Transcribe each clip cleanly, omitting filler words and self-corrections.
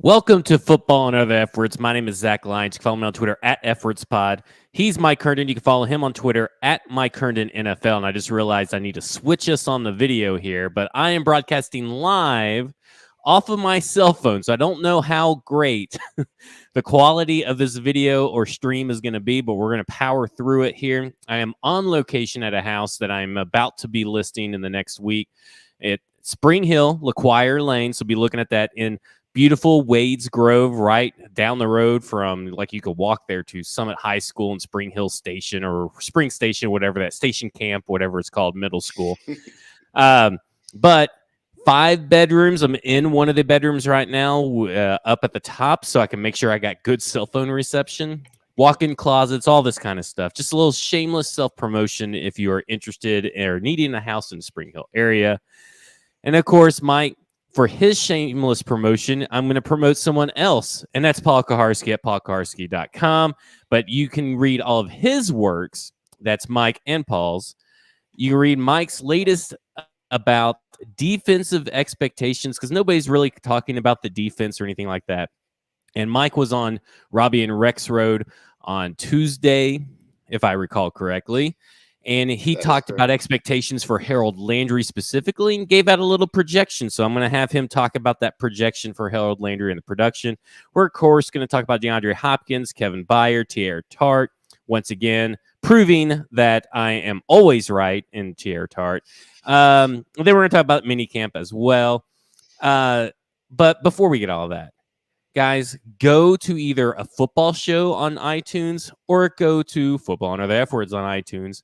Welcome to Football and Other F Words. My name is Zach Lyons. You can follow me on Twitter at FWordsPod. He's Mike Herndon. You can follow him on Twitter at Mike Herndon NFL. And I just realized I need to switch us on the video here, but I am broadcasting live off of my cell phone. So I don't know how great the quality of this video or stream is going to be, but we're going to power through it here. I am on location at a house that I'm about to be listing in the next week at Spring Hill, LaQuire Lane. So be looking at that in beautiful Wades Grove, right down the road from, like, you could walk there to Summit High School and Spring Hill Station or Spring Station, whatever that Station Camp, whatever it's called, middle school. But 5 bedrooms. I'm in one of the bedrooms right now, up at the top, so I can make sure I got good cell phone reception. Walk-in closets, all this kind of stuff. Just a little shameless self-promotion if you are interested or needing a house in the Spring Hill area. And of course, Mike, for his shameless promotion, I'm going to promote someone else, and that's Paul Kaharski at paulkaharski.com. But you can read all of his works. That's Mike and Paul's. You can read Mike's latest about defensive expectations, because nobody's really talking about the defense or anything like that. And Mike was on Robbie and Rex Road on Tuesday, if I recall correctly. And he talked about expectations for Harold Landry specifically and gave out a little projection. So I'm going to have him talk about that projection for Harold Landry and the production. We're, of course, going to talk about DeAndre Hopkins, Kevin Byard, Tierra Tart. Once again, proving that I am always right in Tierra Tart. Then we're going to talk about Minicamp as well. But before we get all of that, guys, go to either a football show on iTunes or go to Football and Other F Words on iTunes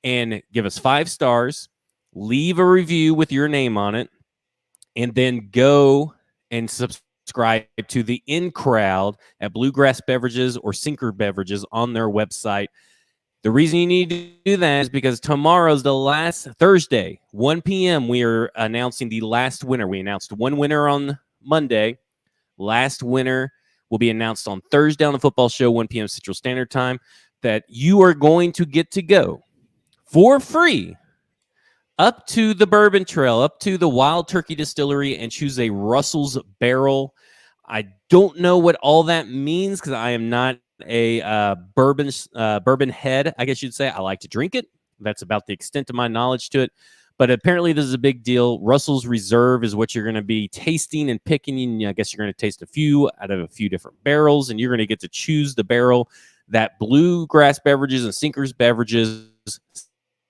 and give us 5 stars, leave a review with your name on it, and then go and subscribe to the In Crowd at Bluegrass Beverages or Sinker Beverages on their website. The reason you need to do that is because tomorrow's the last Thursday, 1 p.m., we are announcing the last winner. We announced one winner on Monday. Last winner will be announced on Thursday on the football show, 1 p.m. Central Standard Time, that you are going to get to go for free up to the Bourbon Trail, up to the Wild Turkey Distillery, and choose a Russell's Barrel. I don't know what all that means because I am not a bourbon head, I guess you'd say. I like to drink it. That's about the extent of my knowledge to it. But apparently this is a big deal. Russell's Reserve is what you're going to be tasting and picking. I guess you're going to taste a few out of a few different barrels, and you're going to get to choose the barrel that Bluegrass Beverages and Sinker's Beverages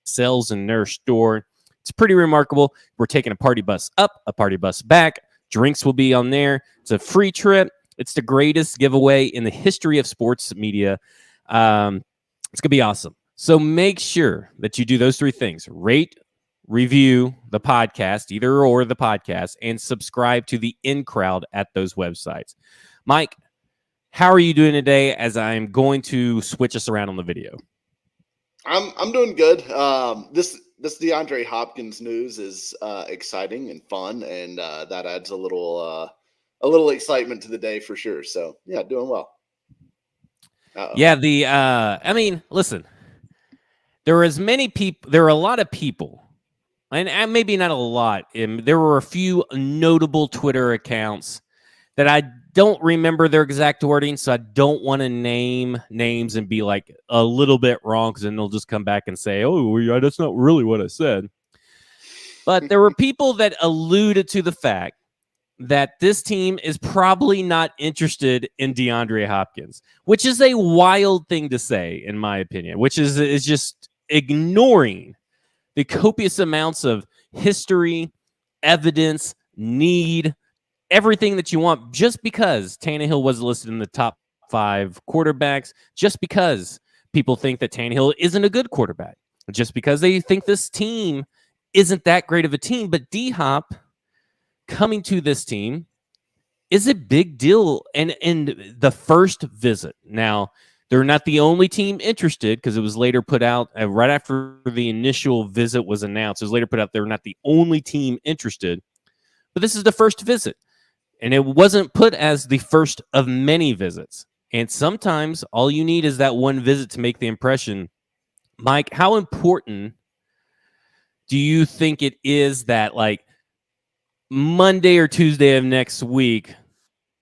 sells in their store. It's pretty remarkable. We're taking a party bus up, a party bus back. Drinks will be on there. It's a free trip. It's the greatest giveaway in the history of sports media. It's going to be awesome. So make sure that you do those 3 things. Rate, review the podcast, either or the podcast, and subscribe to the In Crowd at those websites. Mike, how are you doing today as I'm going to switch us around on the video? I'm doing good. This DeAndre Hopkins news is exciting and fun, and that adds a little excitement to the day for sure. So yeah, doing well. Yeah, I mean, listen, there are a lot of people, and maybe not a lot. There were a few notable Twitter accounts that I don't remember their exact wording, so I don't want to name names and be like a little bit wrong, because then they'll just come back and say, oh, yeah, that's not really what I said. But there were people that alluded to the fact that this team is probably not interested in DeAndre Hopkins, which is a wild thing to say, in my opinion, which is just ignoring the copious amounts of history, evidence, need, everything that you want, just because Tannehill was listed in the top 5 quarterbacks, just because people think that Tannehill isn't a good quarterback, just because they think this team isn't that great of a team. But DHop coming to this team is a big deal. And in the first visit, now they're not the only team interested, because it was later put out right after the initial visit was announced. It was later put out they're not the only team interested, but this is the first visit. And it wasn't put as the first of many visits. And sometimes all you need is that one visit to make the impression. Mike, how important do you think it is that, like, Monday or Tuesday of next week,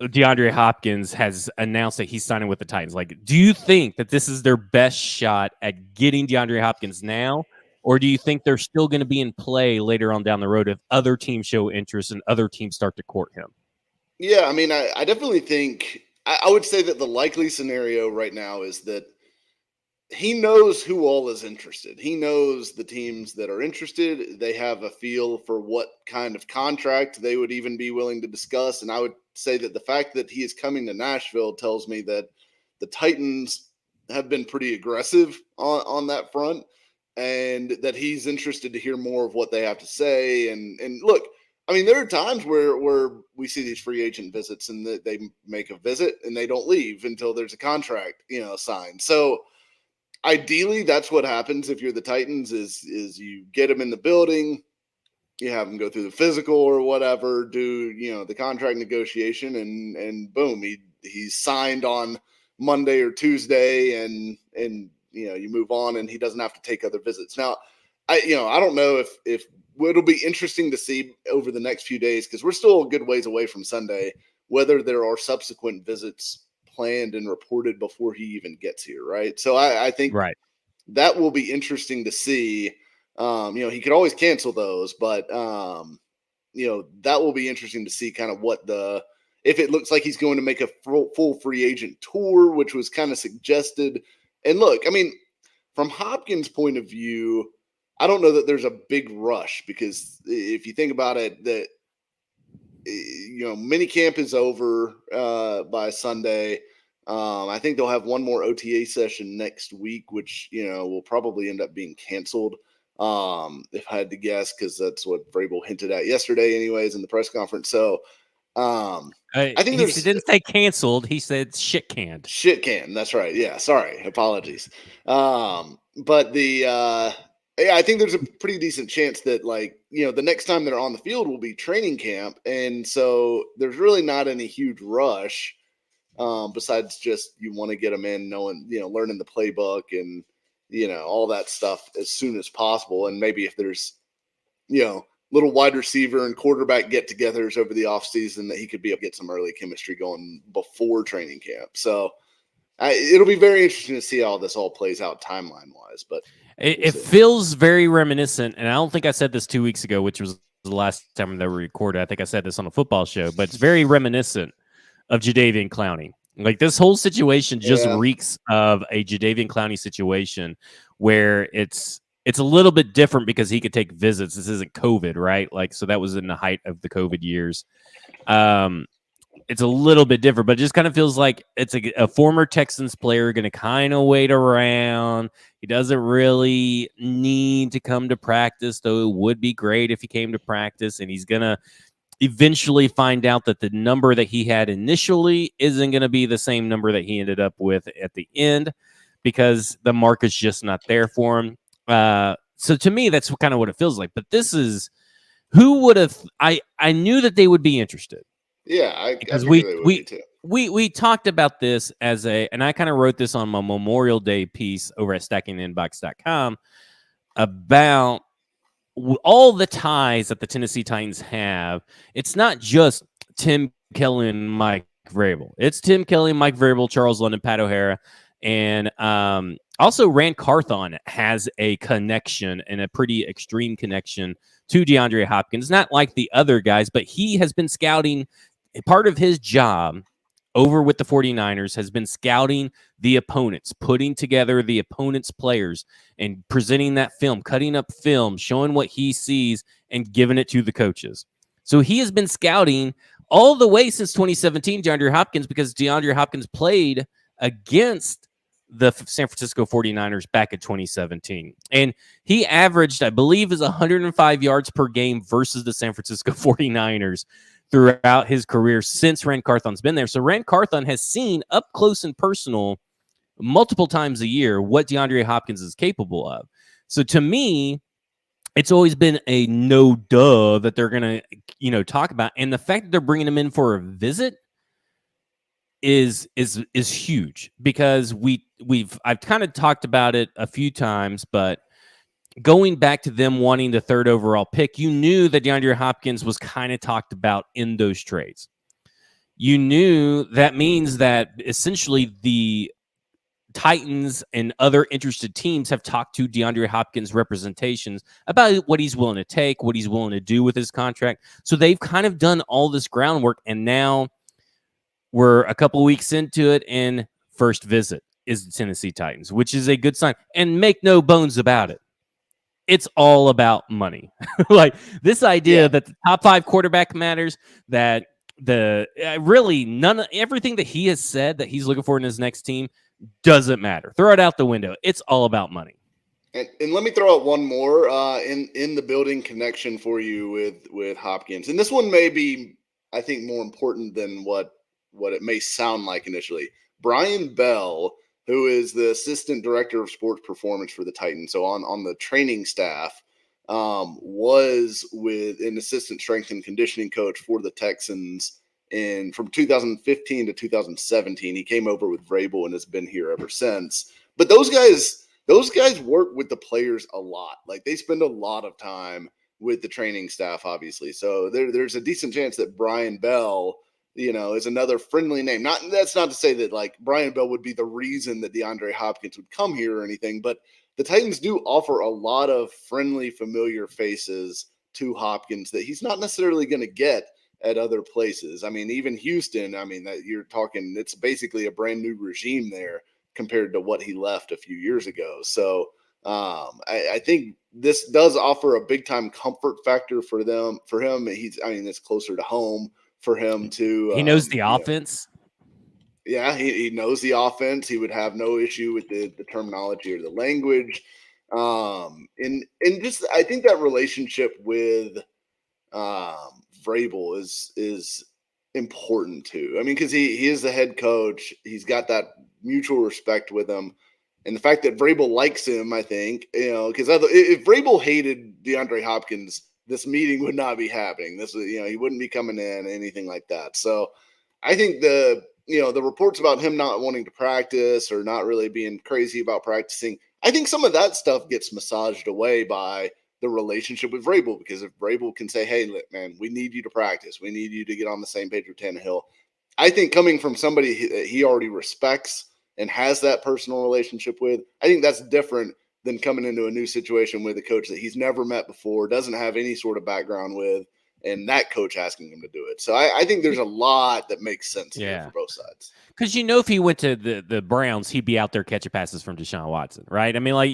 DeAndre Hopkins has announced that he's signing with the Titans. Like, do you think that this is their best shot at getting DeAndre Hopkins now? Or do you think they're still going to be in play later on down the road if other teams show interest and other teams start to court him? Yeah, I mean, I definitely think I would say that the likely scenario right now is that he knows who all is interested. He knows the teams that are interested. They have a feel for what kind of contract they would even be willing to discuss. And I would say that the fact that he is coming to Nashville tells me that the Titans have been pretty aggressive on that front, and that he's interested to hear more of what they have to say. And look, I mean, there are times where we see these free agent visits and they make a visit and they don't leave until there's a contract, signed. So ideally, that's what happens if you're the Titans is you get him in the building, you have him go through the physical or whatever, do the contract negotiation, and boom, he's signed on Monday or Tuesday, and you move on, and he doesn't have to take other visits. Now, I don't know if it'll be interesting to see over the next few days, because we're still a good ways away from Sunday, whether there are subsequent visits planned and reported before he even gets here, right? So I think that will be interesting to see. He could always cancel those, but that will be interesting to see kind of if it looks like he's going to make a full free agent tour, which was kind of suggested. And look, I mean, from Hopkins' point of view, I don't know that there's a big rush, because if you think about it, that minicamp is over by Sunday. I think they'll have one more OTA session next week, which will probably end up being canceled, if I had to guess, because that's what Vrabel hinted at yesterday, anyways, in the press conference. So I think he didn't say canceled; he said shit canned. Shit canned. That's right. Yeah. Sorry. Apologies. But I think there's a pretty decent chance that, the next time they're on the field will be training camp. And so there's really not any huge rush, besides just you want to get them in knowing, learning the playbook and, all that stuff as soon as possible. And maybe if there's, little wide receiver and quarterback get-togethers over the offseason, that he could be able to get some early chemistry going before training camp. So it'll be very interesting to see how this all plays out timeline-wise. But it feels very reminiscent, and I don't think I said this 2 weeks ago, which was the last time that we recorded. I think I said this on a football show, but it's very reminiscent of Jadeveon Clowney. Like, this whole situation just reeks of a Jadeveon Clowney situation, where it's a little bit different because he could take visits. This isn't COVID, right? Like, so that was in the height of the COVID years. It's a little bit different, but it just kind of feels like it's a former Texans player going to kind of wait around. He doesn't really need to come to practice, though it would be great if he came to practice, and he's going to eventually find out that the number that he had initially isn't going to be the same number that he ended up with at the end, because the market's just not there for him. So to me, that's kind of what it feels like. But this is who would have. I knew that they would be interested. Yeah, because we talked about this and I kind of wrote this on my Memorial Day piece over at stackinginbox.com about all the ties that the Tennessee Titans have. It's not just Tim Kelly and Mike Vrabel. It's Tim Kelly, Mike Vrabel, Charles London, Pat O'Hara, and also Rand Carthon has a connection, and a pretty extreme connection, to DeAndre Hopkins. Not like the other guys, but he has been scouting. Part of his job over with the 49ers has been scouting the opponents, putting together the opponent's players and presenting that film, cutting up film, showing what he sees and giving it to the coaches. So he has been scouting all the way since 2017, DeAndre Hopkins, because DeAndre Hopkins played against the San Francisco 49ers back in 2017. And he averaged, I believe, is 105 yards per game versus the San Francisco 49ers throughout his career since Rand Carthon's been there. So Rand Carthon has seen up close and personal multiple times a year what DeAndre Hopkins is capable of. So to me, it's always been a no duh that they're going to, talk about. And the fact that they're bringing him in for a visit is huge, because I've kind of talked about it a few times, but going back to them wanting the 3rd overall pick, you knew that DeAndre Hopkins was kind of talked about in those trades. you knew that means that essentially the Titans and other interested teams have talked to DeAndre Hopkins' representations about what he's willing to take, what he's willing to do with his contract. So they've kind of done all this groundwork, and now we're a couple weeks into it, and first visit is the Tennessee Titans, which is a good sign. And make no bones about it, it's all about money. Like this idea that the top 5 quarterback matters, that the really everything that he has said that he's looking for in his next team doesn't matter. Throw it out the window. It's all about money. And let me throw out one more in the building connection for you with Hopkins. And this one may be, I think, more important than what it may sound like initially. Brian Bell, who is the assistant director of sports performance for the Titans, so on the training staff, was with an assistant strength and conditioning coach for the Texans from 2015 to 2017. He came over with Vrabel and has been here ever since. But those guys work with the players a lot. Like they spend a lot of time with the training staff, obviously. So there's a decent chance that Brian Bell, is another friendly name. That's not to say that like Brian Bell would be the reason that DeAndre Hopkins would come here or anything, but the Titans do offer a lot of friendly, familiar faces to Hopkins that he's not necessarily going to get at other places. I mean, even Houston, that you're talking, it's basically a brand new regime there compared to what he left a few years ago. So I think this does offer a big time comfort factor for him. It's closer to home for him to. He knows the offense. He knows the offense. He would have no issue with the terminology or the language. And just I think that relationship with Vrabel is important too. I mean, because he is the head coach. He's got that mutual respect with him. And the fact that Vrabel likes him, I think, because if Vrabel hated DeAndre Hopkins, this meeting would not be happening. He wouldn't be coming in, anything like that. So I think the reports about him not wanting to practice or not really being crazy about practicing, I think some of that stuff gets massaged away by the relationship with Vrabel, because if Vrabel can say, hey, look, man, we need you to practice. We need you to get on the same page with Tannehill. I think coming from somebody he already respects and has that personal relationship with, I think that's different than coming into a new situation with a coach that he's never met before, doesn't have any sort of background with, and that coach asking him to do it. So I think there's a lot that makes sense here for both sides. Because if he went to the Browns, he'd be out there catching passes from Deshaun Watson, right? I mean, like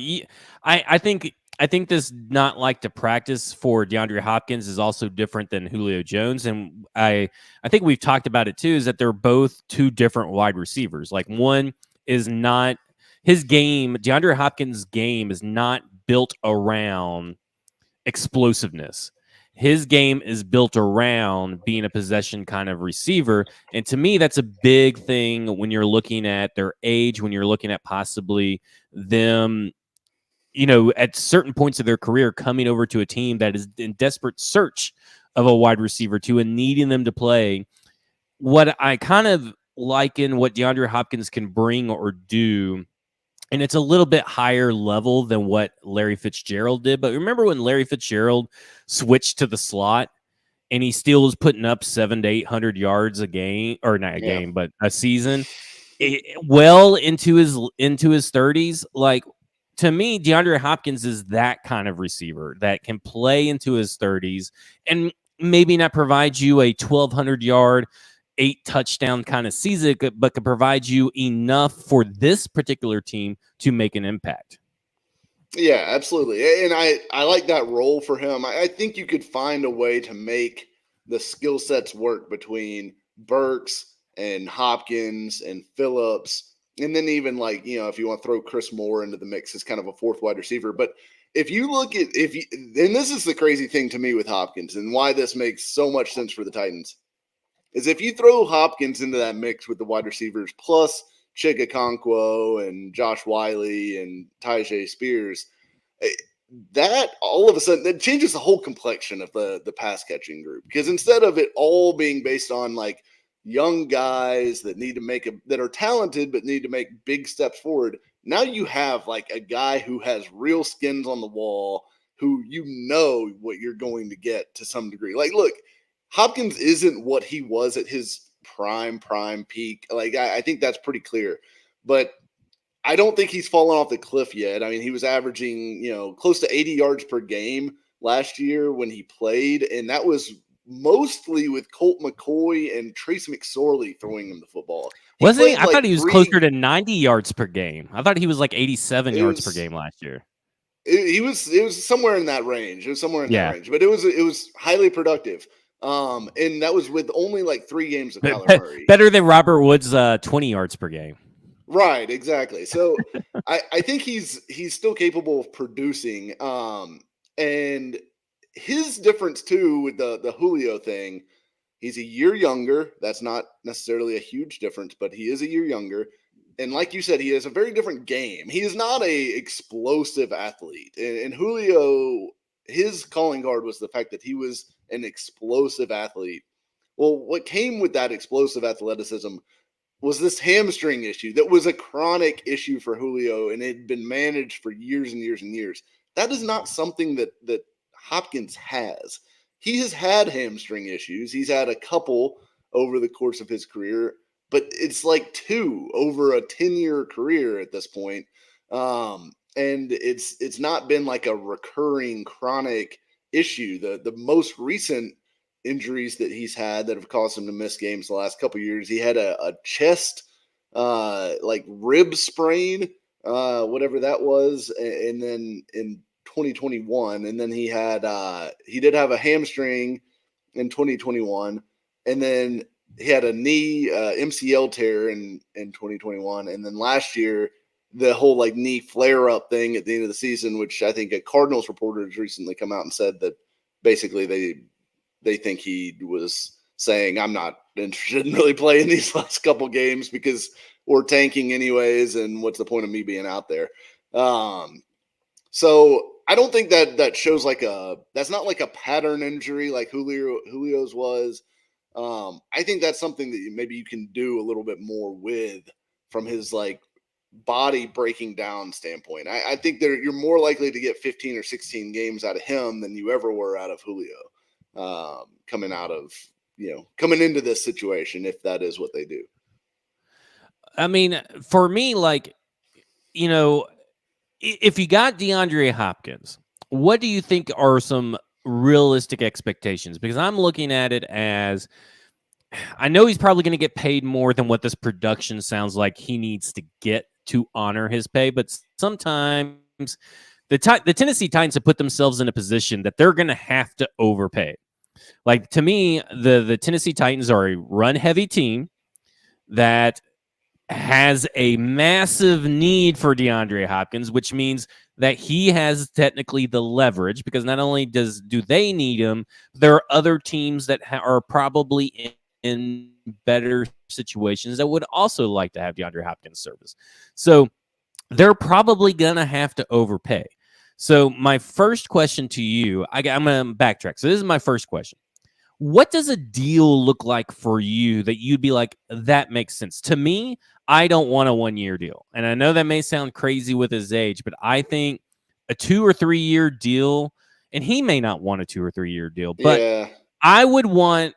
I think this not like to practice for DeAndre Hopkins is also different than Julio Jones, and I think we've talked about it too. Is that they're both two different wide receivers. Like one is not his game. DeAndre Hopkins' game is not built around explosiveness. His game is built around being a possession kind of receiver. And to me, that's a big thing when you're looking at their age, when you're looking at possibly them, at certain points of their career coming over to a team that is in desperate search of a wide receiver too and needing them to play. What I kind of liken what DeAndre Hopkins can bring or do, and it's a little bit higher level than what Larry Fitzgerald did. But remember when Larry Fitzgerald switched to the slot and he still was putting up 700 to 800 yards a game, or not a game, but a season, well into his 30s. Like, to me, DeAndre Hopkins is that kind of receiver that can play into his 30s and maybe not provide you a 1,200 yard, 8 touchdown kind of season, but could provide you enough for this particular team to make an impact. Yeah, absolutely. And I like that role for him. I think you could find a way to make the skill sets work between Burks and Hopkins and Phillips. And then even if you want to throw Chris Moore into the mix as kind of a fourth wide receiver. But if you look at, and this is the crazy thing to me with Hopkins and why this makes so much sense for the Titans, is if you throw Hopkins into that mix with the wide receivers plus Chig Okonkwo and Josh Wiley and Tyjae Spears, that all of a sudden that changes the whole complexion of the pass catching group. Because instead of it all being based on like young guys that need to that are talented but need to make big steps forward, now you have like a guy who has real skins on the wall, who what you're going to get to some degree. Like, look, Hopkins isn't what he was at his prime peak. Like I think that's pretty clear, but I don't think he's fallen off the cliff yet. I mean, he was averaging, close to 80 yards per game last year when he played, and that was mostly with Colt McCoy and Trace McSorley throwing him the football. Wasn't he? I thought he was closer to 90 yards per game. I thought he was like 87 yards per game last year. It was somewhere in that range. It was somewhere in that range, but it was highly productive. And that was with only like 3 games of Kyler Murray. Better than Robert Woods' 20 yards per game. Right, exactly. So I think he's still capable of producing. And his difference too with the Julio thing, he's a year younger. That's not necessarily a huge difference, but he is a year younger. And like you said, he has a very different game. He is not a explosive athlete. And Julio, his calling card was the fact that he was an explosive athlete. Well, what came with that explosive athleticism was this hamstring issue that was a chronic issue for Julio, and it had been managed for years and years and years. That is not something that Hopkins has. He has had hamstring issues. He's had a couple over the course of his career, but it's like 2 over a 10-year career at this point. And it's not been like a recurring chronic issue. The most recent injuries that he's had that have caused him to miss games the last couple of years, he had a chest like rib sprain, whatever that was, and then in 2021, and then he did have a hamstring in 2021, and then he had a knee MCL tear in 2021, and then last year the whole like knee flare up thing at the end of the season, which I think a Cardinals reporter has recently come out and said that basically they think he was saying, I'm not interested in really playing these last couple games because we're tanking anyways, and what's the point of me being out there? So I don't think that shows that's not like a pattern injury like Julio's was. I think that's something that maybe you can do a little bit more with from his like body breaking down standpoint. I think that you're more likely to get 15 or 16 games out of him than you ever were out of Julio, coming into this situation, if that is what they do. I mean, for me, like, if you got DeAndre Hopkins, what do you think are some realistic expectations? Because I'm looking at it as, I know he's probably going to get paid more than what this production sounds like he needs to get to honor his pay, but sometimes the Tennessee Titans have put themselves in a position that they're going to have to overpay. Like, to me, the Tennessee Titans are a run-heavy team that has a massive need for DeAndre Hopkins, which means that he has technically the leverage, because not only do they need him, there are other teams that are probably in better situations that would also like to have DeAndre Hopkins' service. So they're probably going to have to overpay. So my first question to you, I'm going to backtrack. So this is my first question. What does a deal look like for you that you'd be like, that makes sense? To me, I don't want a 1-year deal. And I know that may sound crazy with his age, but I think a 2 or 3 year deal, and he may not want a 2 or 3 year deal, but yeah. I would want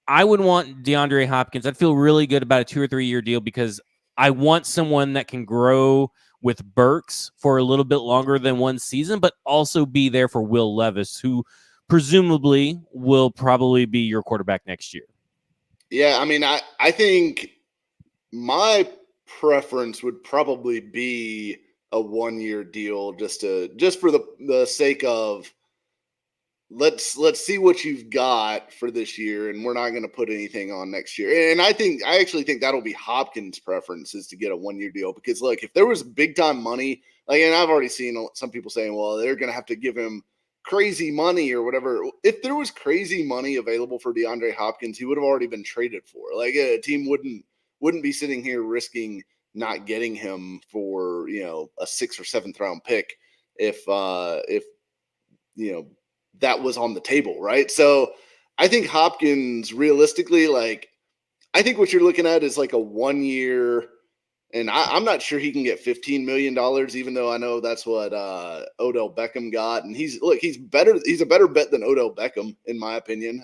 DeAndre Hopkins. I'd feel really good about a 2 or 3 year deal because I want someone that can grow with Burks for a little bit longer than one season, but also be there for Will Levis, who presumably will probably be your quarterback next year. Yeah, I mean, I think my preference would probably be a 1-year deal just for the sake of let's see what you've got for this year, and we're not going to put anything on next year. And I actually think that'll be Hopkins' preference, is to get a 1-year deal, because look, if there was big time money, like, and I've already seen some people saying, well, they're going to have to give him crazy money or whatever. If there was crazy money available for DeAndre Hopkins, he would have already been traded for. Like, a team wouldn't be sitting here risking not getting him for, a 6th or 7th round pick if that was on the table, right? So I think Hopkins, realistically, like, I think what you're looking at is like a 1-year, and I'm not sure he can get $15 million, even though I know that's what Odell Beckham got. And he's better. He's a better bet than Odell Beckham, in my opinion.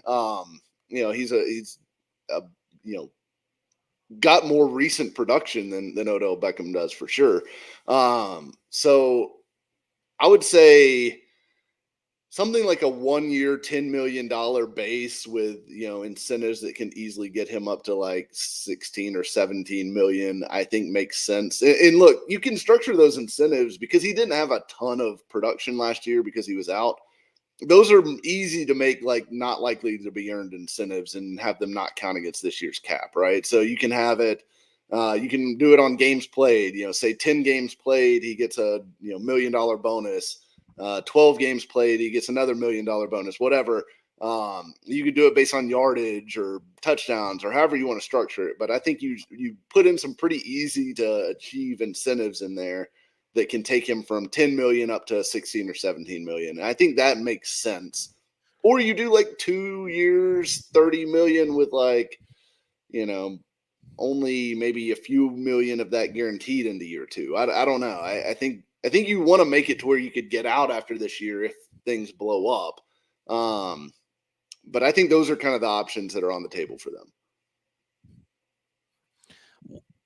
He's a got more recent production than Odell Beckham does for sure. So I would say something like a 1 year, $10 million base with, incentives that can easily get him up to like 16 or 17 million, I think makes sense. And look, you can structure those incentives because he didn't have a ton of production last year because he was out. Those are easy to make, like not likely to be earned incentives and have them not count against this year's cap, right? So you can have it, you can do it on games played, say 10 games played, he gets a $1 million bonus. 12 games played, he gets another $1 million bonus, whatever. You could do it based on yardage or touchdowns or however you want to structure it. But I think you put in some pretty easy to achieve incentives in there that can take him from 10 million up to 16 or 17 million. And I think that makes sense. Or you do like 2 years, 30 million with like, only maybe a few million of that guaranteed into year two. I don't know. I think you want to make it to where you could get out after this year if things blow up. But I think those are kind of the options that are on the table for them.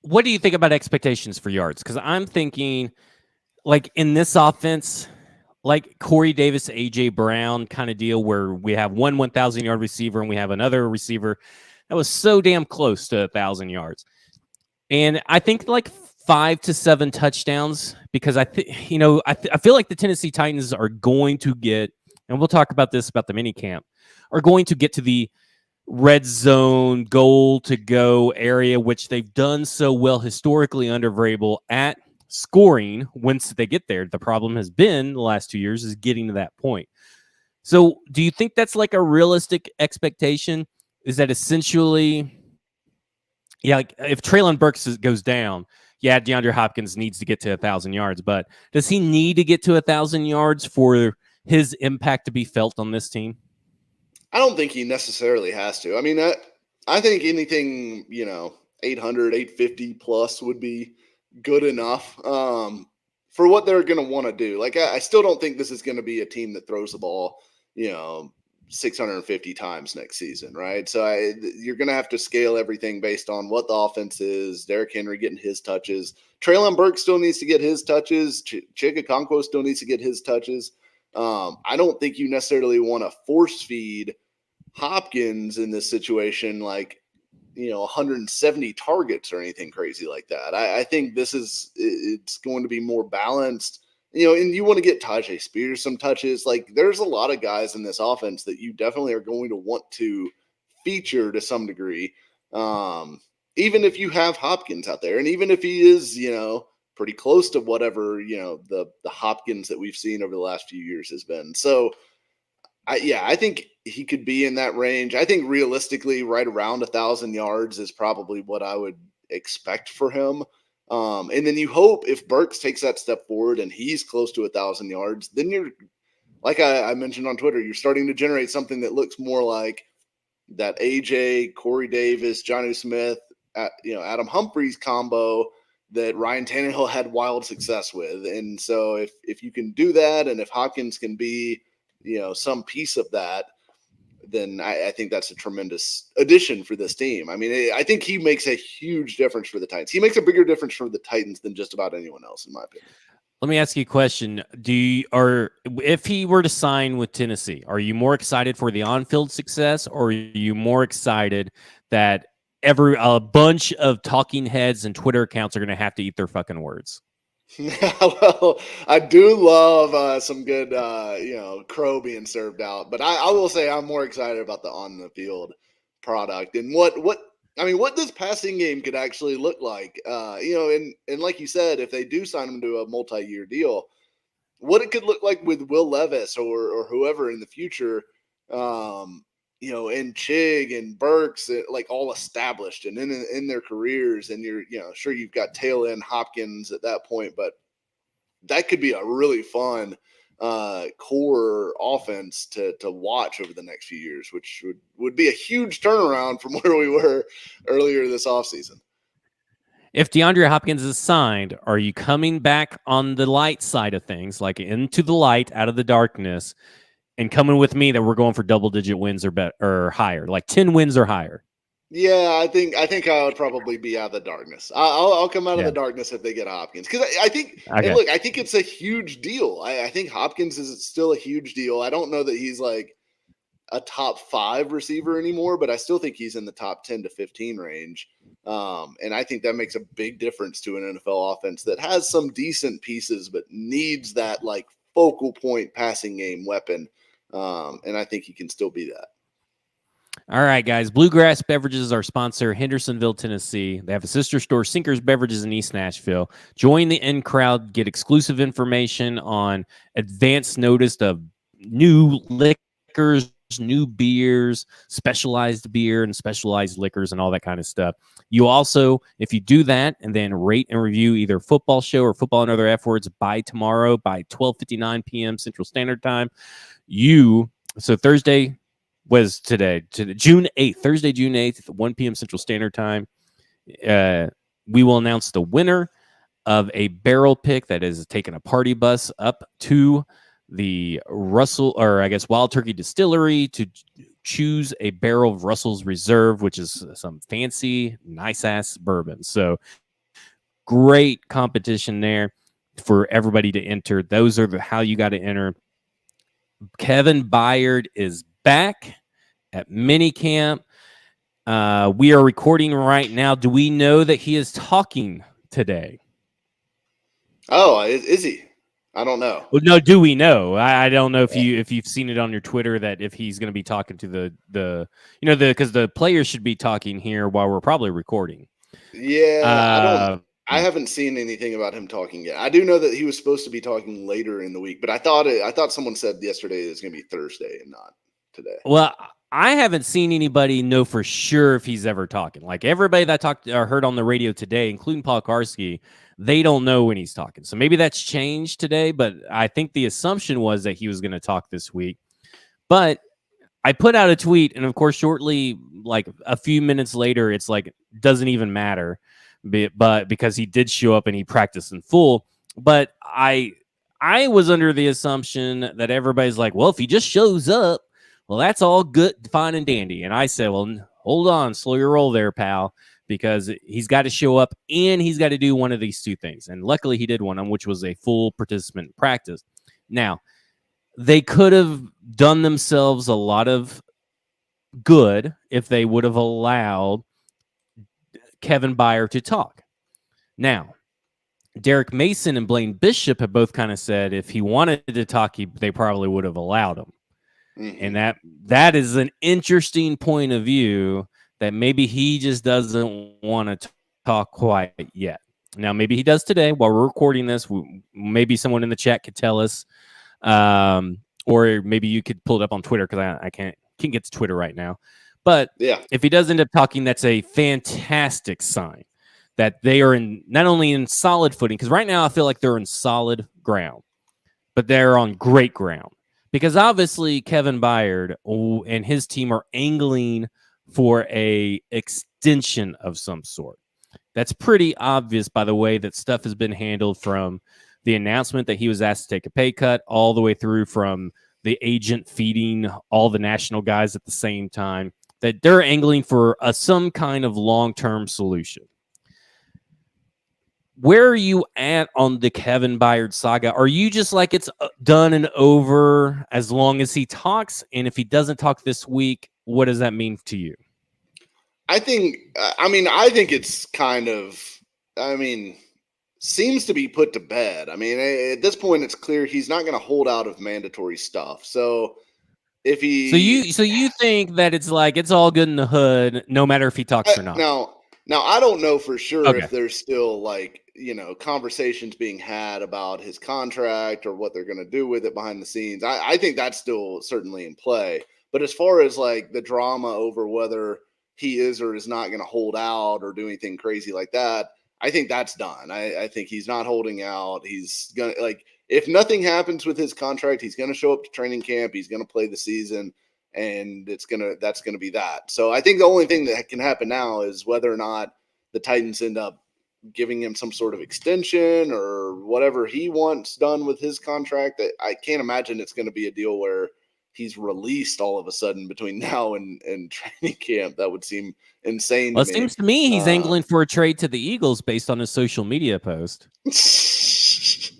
What do you think about expectations for yards? Because I'm thinking, like in this offense, like Corey Davis, AJ Brown kind of deal where we have one 1,000-yard receiver and we have another receiver that was so damn close to 1,000 yards. And I think like 5 to 7 touchdowns, because I feel like the Tennessee Titans are going to get, and we'll talk about this about the minicamp, are going to get to the red zone goal to go area, which they've done so well historically under Vrabel at scoring once they get there. The problem has been the last 2 years is getting to that point. So do you think that's like a realistic expectation? Is that essentially, like if Treylon Burks goes down, DeAndre Hopkins needs to get to 1,000 yards, but does he need to get to 1,000 yards for his impact to be felt on this team? I don't think he necessarily has to. I mean, I think anything, 800, 850 plus would be good enough for what they're going to want to do. Like, I still don't think this is going to be a team that throws the ball, 650 times next season, right? So you're going to have to scale everything based on what the offense is. Derrick Henry getting his touches. Treylon Burks still needs to get his touches. Chig Okonkwo still needs to get his touches. I don't think you necessarily want to force feed Hopkins in this situation, like, 170 targets or anything crazy like that. I think it's going to be more balanced. And you want to get Tajay Spears some touches. Like, there's a lot of guys in this offense that you definitely are going to want to feature to some degree, even if you have Hopkins out there. And even if he is, pretty close to whatever, the Hopkins that we've seen over the last few years has been. So, I think he could be in that range. I think realistically right around 1,000 yards is probably what I would expect for him. And then you hope if Burks takes that step forward and he's close to 1,000 yards, then you're, like I mentioned on Twitter, you're starting to generate something that looks more like that AJ, Corey Davis, Jonnu Smith, Adam Humphries combo that Ryan Tannehill had wild success with. And so if you can do that, and if Hopkins can be, some piece of that, then I think that's a tremendous addition for this team. I mean, I think he makes a huge difference for the Titans. He makes a bigger difference for the Titans than just about anyone else, in my opinion. Let me ask you a question. If he were to sign with Tennessee, are you more excited for the on-field success, or are you more excited that a bunch of talking heads and Twitter accounts are going to have to eat their fucking words? Well, I do love some good, crow being served out, but I will say I'm more excited about the on the field product and what this passing game could actually look like. And like you said, if they do sign him to a multi-year deal, what it could look like with Will Levis or whoever in the future, and Chig and Burks, like all established and in their careers. And you're, sure you've got tail end Hopkins at that point, but that could be a really fun core offense to watch over the next few years, which would be a huge turnaround from where we were earlier this offseason. If DeAndre Hopkins is signed, are you coming back on the light side of things, like into the light, out of the darkness, and coming with me that we're going for double-digit wins or higher, like 10 wins or higher? Yeah, I think I would probably be out of the darkness. I'll come out of Yeah. the darkness if they get Hopkins, because I think, and Okay. look, I think it's a huge deal. I think Hopkins is still a huge deal. I don't know that he's like a top 5 receiver anymore, but I still think he's in the top 10 to 15 range. And I think that makes a big difference to an NFL offense that has some decent pieces, but needs that like focal point passing game weapon. And I think he can still be that. All right, guys. Bluegrass Beverages is our sponsor, Hendersonville, Tennessee. They have a sister store, Sinkers Beverages in East Nashville. Join the in crowd, get exclusive information on advance notice of new liquors, new beers, specialized beer, and specialized liquors, and all that kind of stuff. You also, if you do that and then rate and review either Football Show or Football and Other F Words by tomorrow by 12:59 p.m. Central Standard Time, so Thursday was today, to June 8th, Thursday, June 8th, 1 p.m. Central Standard Time. We will announce the winner of a barrel pick that is taking a party bus up to the Wild Turkey Distillery to choose a barrel of Russell's Reserve, which is some fancy, nice ass bourbon. So great competition there for everybody to enter. Those are how you got to enter. Kevin Byard is back at Minicamp. We are recording right now. Do we know that he is talking today? Oh, is he? I don't know. Well, no, do we know? I don't know if you've seen it on your Twitter that if he's going to be talking to because the players should be talking here while we're probably recording. Yeah, Uh, I haven't seen anything about him talking yet. I do know that he was supposed to be talking later in the week, but I thought someone said yesterday it's going to be Thursday and not today. well, I haven't seen anybody know for sure if he's ever talking. Like everybody that talked or heard on the radio today, including Paul Karski, they don't know when he's talking. So maybe that's changed today, but I think the assumption was that he was going to talk this week. But I put out a tweet, and of course, shortly, like a few minutes later, it's like doesn't even matter, but because he did show up and he practiced in full. But I was under the assumption that everybody's like, well, if he just shows up, well, that's all good, fine, and dandy. And I said, well, hold on, slow your roll there, pal, because he's got to show up and he's got to do one of these two things. And luckily, he did one of them, which was a full participant practice. Now, they could have done themselves a lot of good if they would have allowed Kevin Byard to talk. Now, Derek Mason and Blaine Bishop have both kind of said if he wanted to talk, they probably would have allowed him. Mm-hmm. And that is an interesting point of view that maybe he just doesn't want to talk quite yet. Now, maybe he does today while we're recording this. Maybe someone in the chat could tell us, or maybe you could pull it up on Twitter because I can't get to Twitter right now. But Yeah, if he does end up talking, that's a fantastic sign that they are not only in solid footing, because right now I feel like they're in solid ground, but they're on great ground. Because obviously Kevin Byard and his team are angling for a extension of some sort. That's pretty obvious by the way that stuff has been handled, from the announcement that he was asked to take a pay cut all the way through from the agent feeding all the national guys at the same time, that they're angling for some kind of long-term solution. Where are you at on the Kevin Byard saga? Are you just like it's done and over as long as he talks? And if he doesn't talk this week, what does that mean to you? I think I think it's kind of seems to be put to bed. I mean, at this point, it's clear he's not going to hold out of mandatory stuff. So if he So you think that it's like it's all good in the hood, no matter if he talks or not? now I don't know for sure Okay. if there's still like conversations being had about his contract or what they're going to do with it behind the scenes. I think that's still certainly in play. But as far as like the drama over whether he is or is not going to hold out or do anything crazy like that, I think that's done. I think he's not holding out. He's gonna, like, if nothing happens with his contract, he's gonna show up to training camp. He's gonna play the season, and that's gonna be that. So I think the only thing that can happen now is whether or not the Titans end up giving him some sort of extension or whatever he wants done with his contract. I can't imagine it's going to be a deal where he's released all of a sudden between now and training camp. That would seem insane Well, to it me. seems to me he's angling for a trade to the Eagles based on his social media post. This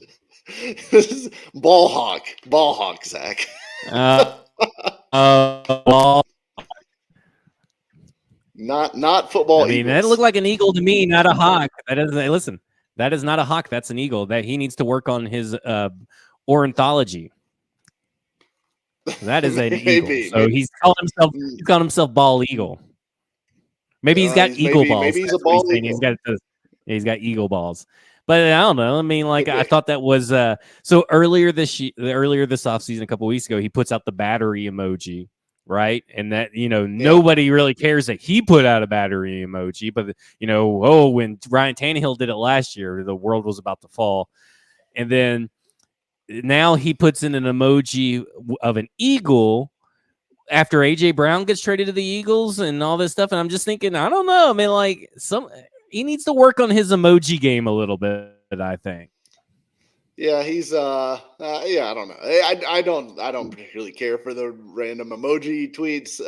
is ball hawk, Zach. Well, not football. I mean, Eagles. that looked like an eagle to me, not a hawk. That is, listen, that is not a hawk. That's an eagle. That he needs to work on his ornithology. That is an eagle. So maybe. he's calling himself ball eagle. Maybe he's got eagle balls. Maybe he's a ball eagle. He's got eagle balls. But I don't know. I mean, like I thought that was so earlier this offseason, a couple weeks ago, he puts out the battery emoji, right? And that, nobody really cares that he put out a battery emoji, but when Ryan Tannehill did it last year, the world was about to fall. And then now he puts in an emoji of an eagle after AJ Brown gets traded to the Eagles and all this stuff. And I'm just thinking, I don't know. I mean, like he needs to work on his emoji game a little bit, I think. Yeah, he's I don't know. I don't particularly care for the random emoji tweets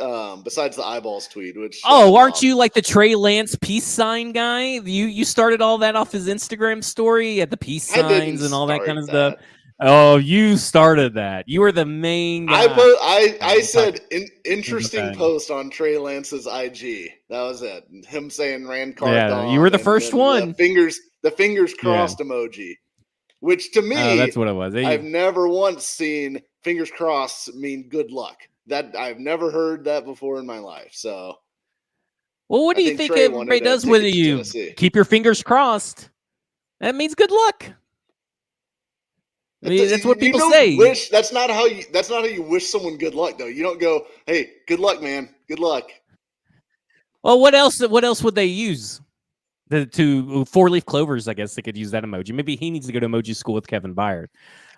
besides the eyeballs tweet, which aren't you like the Trey Lance peace sign guy? You started all that off his Instagram story at the peace signs and all that kind of stuff. Oh, you started that. You were the main guy. I said interesting post on Trey Lance's IG. That was it. Him saying Rand Carthon. Yeah, you were the first one. The fingers crossed emoji. Which to me, that's what it was. I've never once seen fingers crossed mean good luck. That I've never heard that before in my life. So, well, what do you think everybody does with you? Keep your fingers crossed. That means good luck. I mean, that's what people say. That's not how you wish someone good luck, though. You don't go, "Hey, good luck, man. Good luck." Well, what else would they use? The 4-leaf clovers, I guess they could use that emoji. Maybe he needs to go to emoji school with Kevin Byard.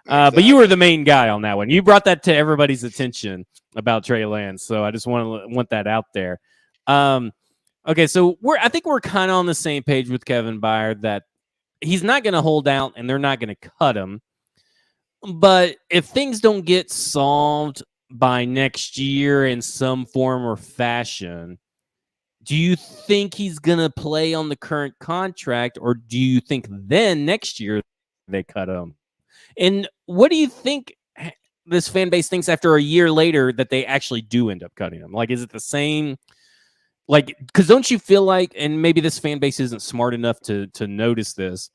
Exactly. But you were the main guy on that one. You brought that to everybody's attention about Trey Lance, so I just want that out there. Okay, so I think we're kind of on the same page with Kevin Byard that he's not going to hold out and they're not going to cut him. But if things don't get solved by next year in some form or fashion, do you think he's going to play on the current contract, or do you think then next year they cut him? And what do you think this fan base thinks after a year later that they actually do end up cutting him? Like, is it the same? Like, because don't you feel like, and maybe this fan base isn't smart enough to notice this,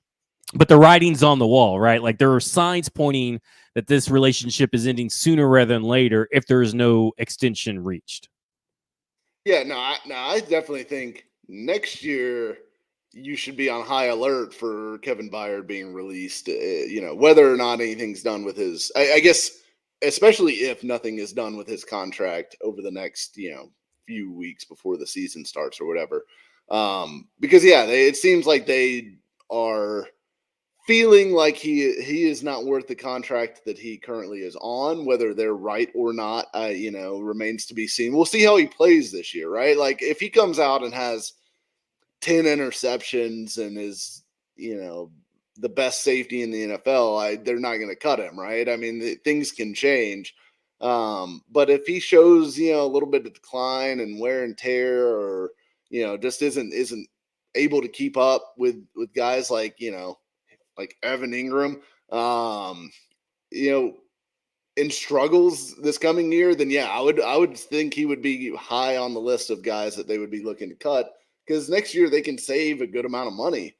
but the writing's on the wall, right? Like there are signs pointing that this relationship is ending sooner rather than later if there is no extension reached. Yeah, I definitely think next year you should be on high alert for Kevin Byard being released. Whether or not anything's done with his, I guess, especially if nothing is done with his contract over the next, few weeks before the season starts or whatever. Because it seems like they are feeling like he is not worth the contract that he currently is on. Whether they're right or not, remains to be seen. We'll see how he plays this year, right? Like if he comes out and has 10 interceptions and is, the best safety in the NFL, they're not going to cut him, right? I mean, things can change. But if he shows, a little bit of decline and wear and tear, or, just isn't able to keep up with guys like, like Evan Ingram, and struggles this coming year, then I would think he would be high on the list of guys that they would be looking to cut, because next year they can save a good amount of money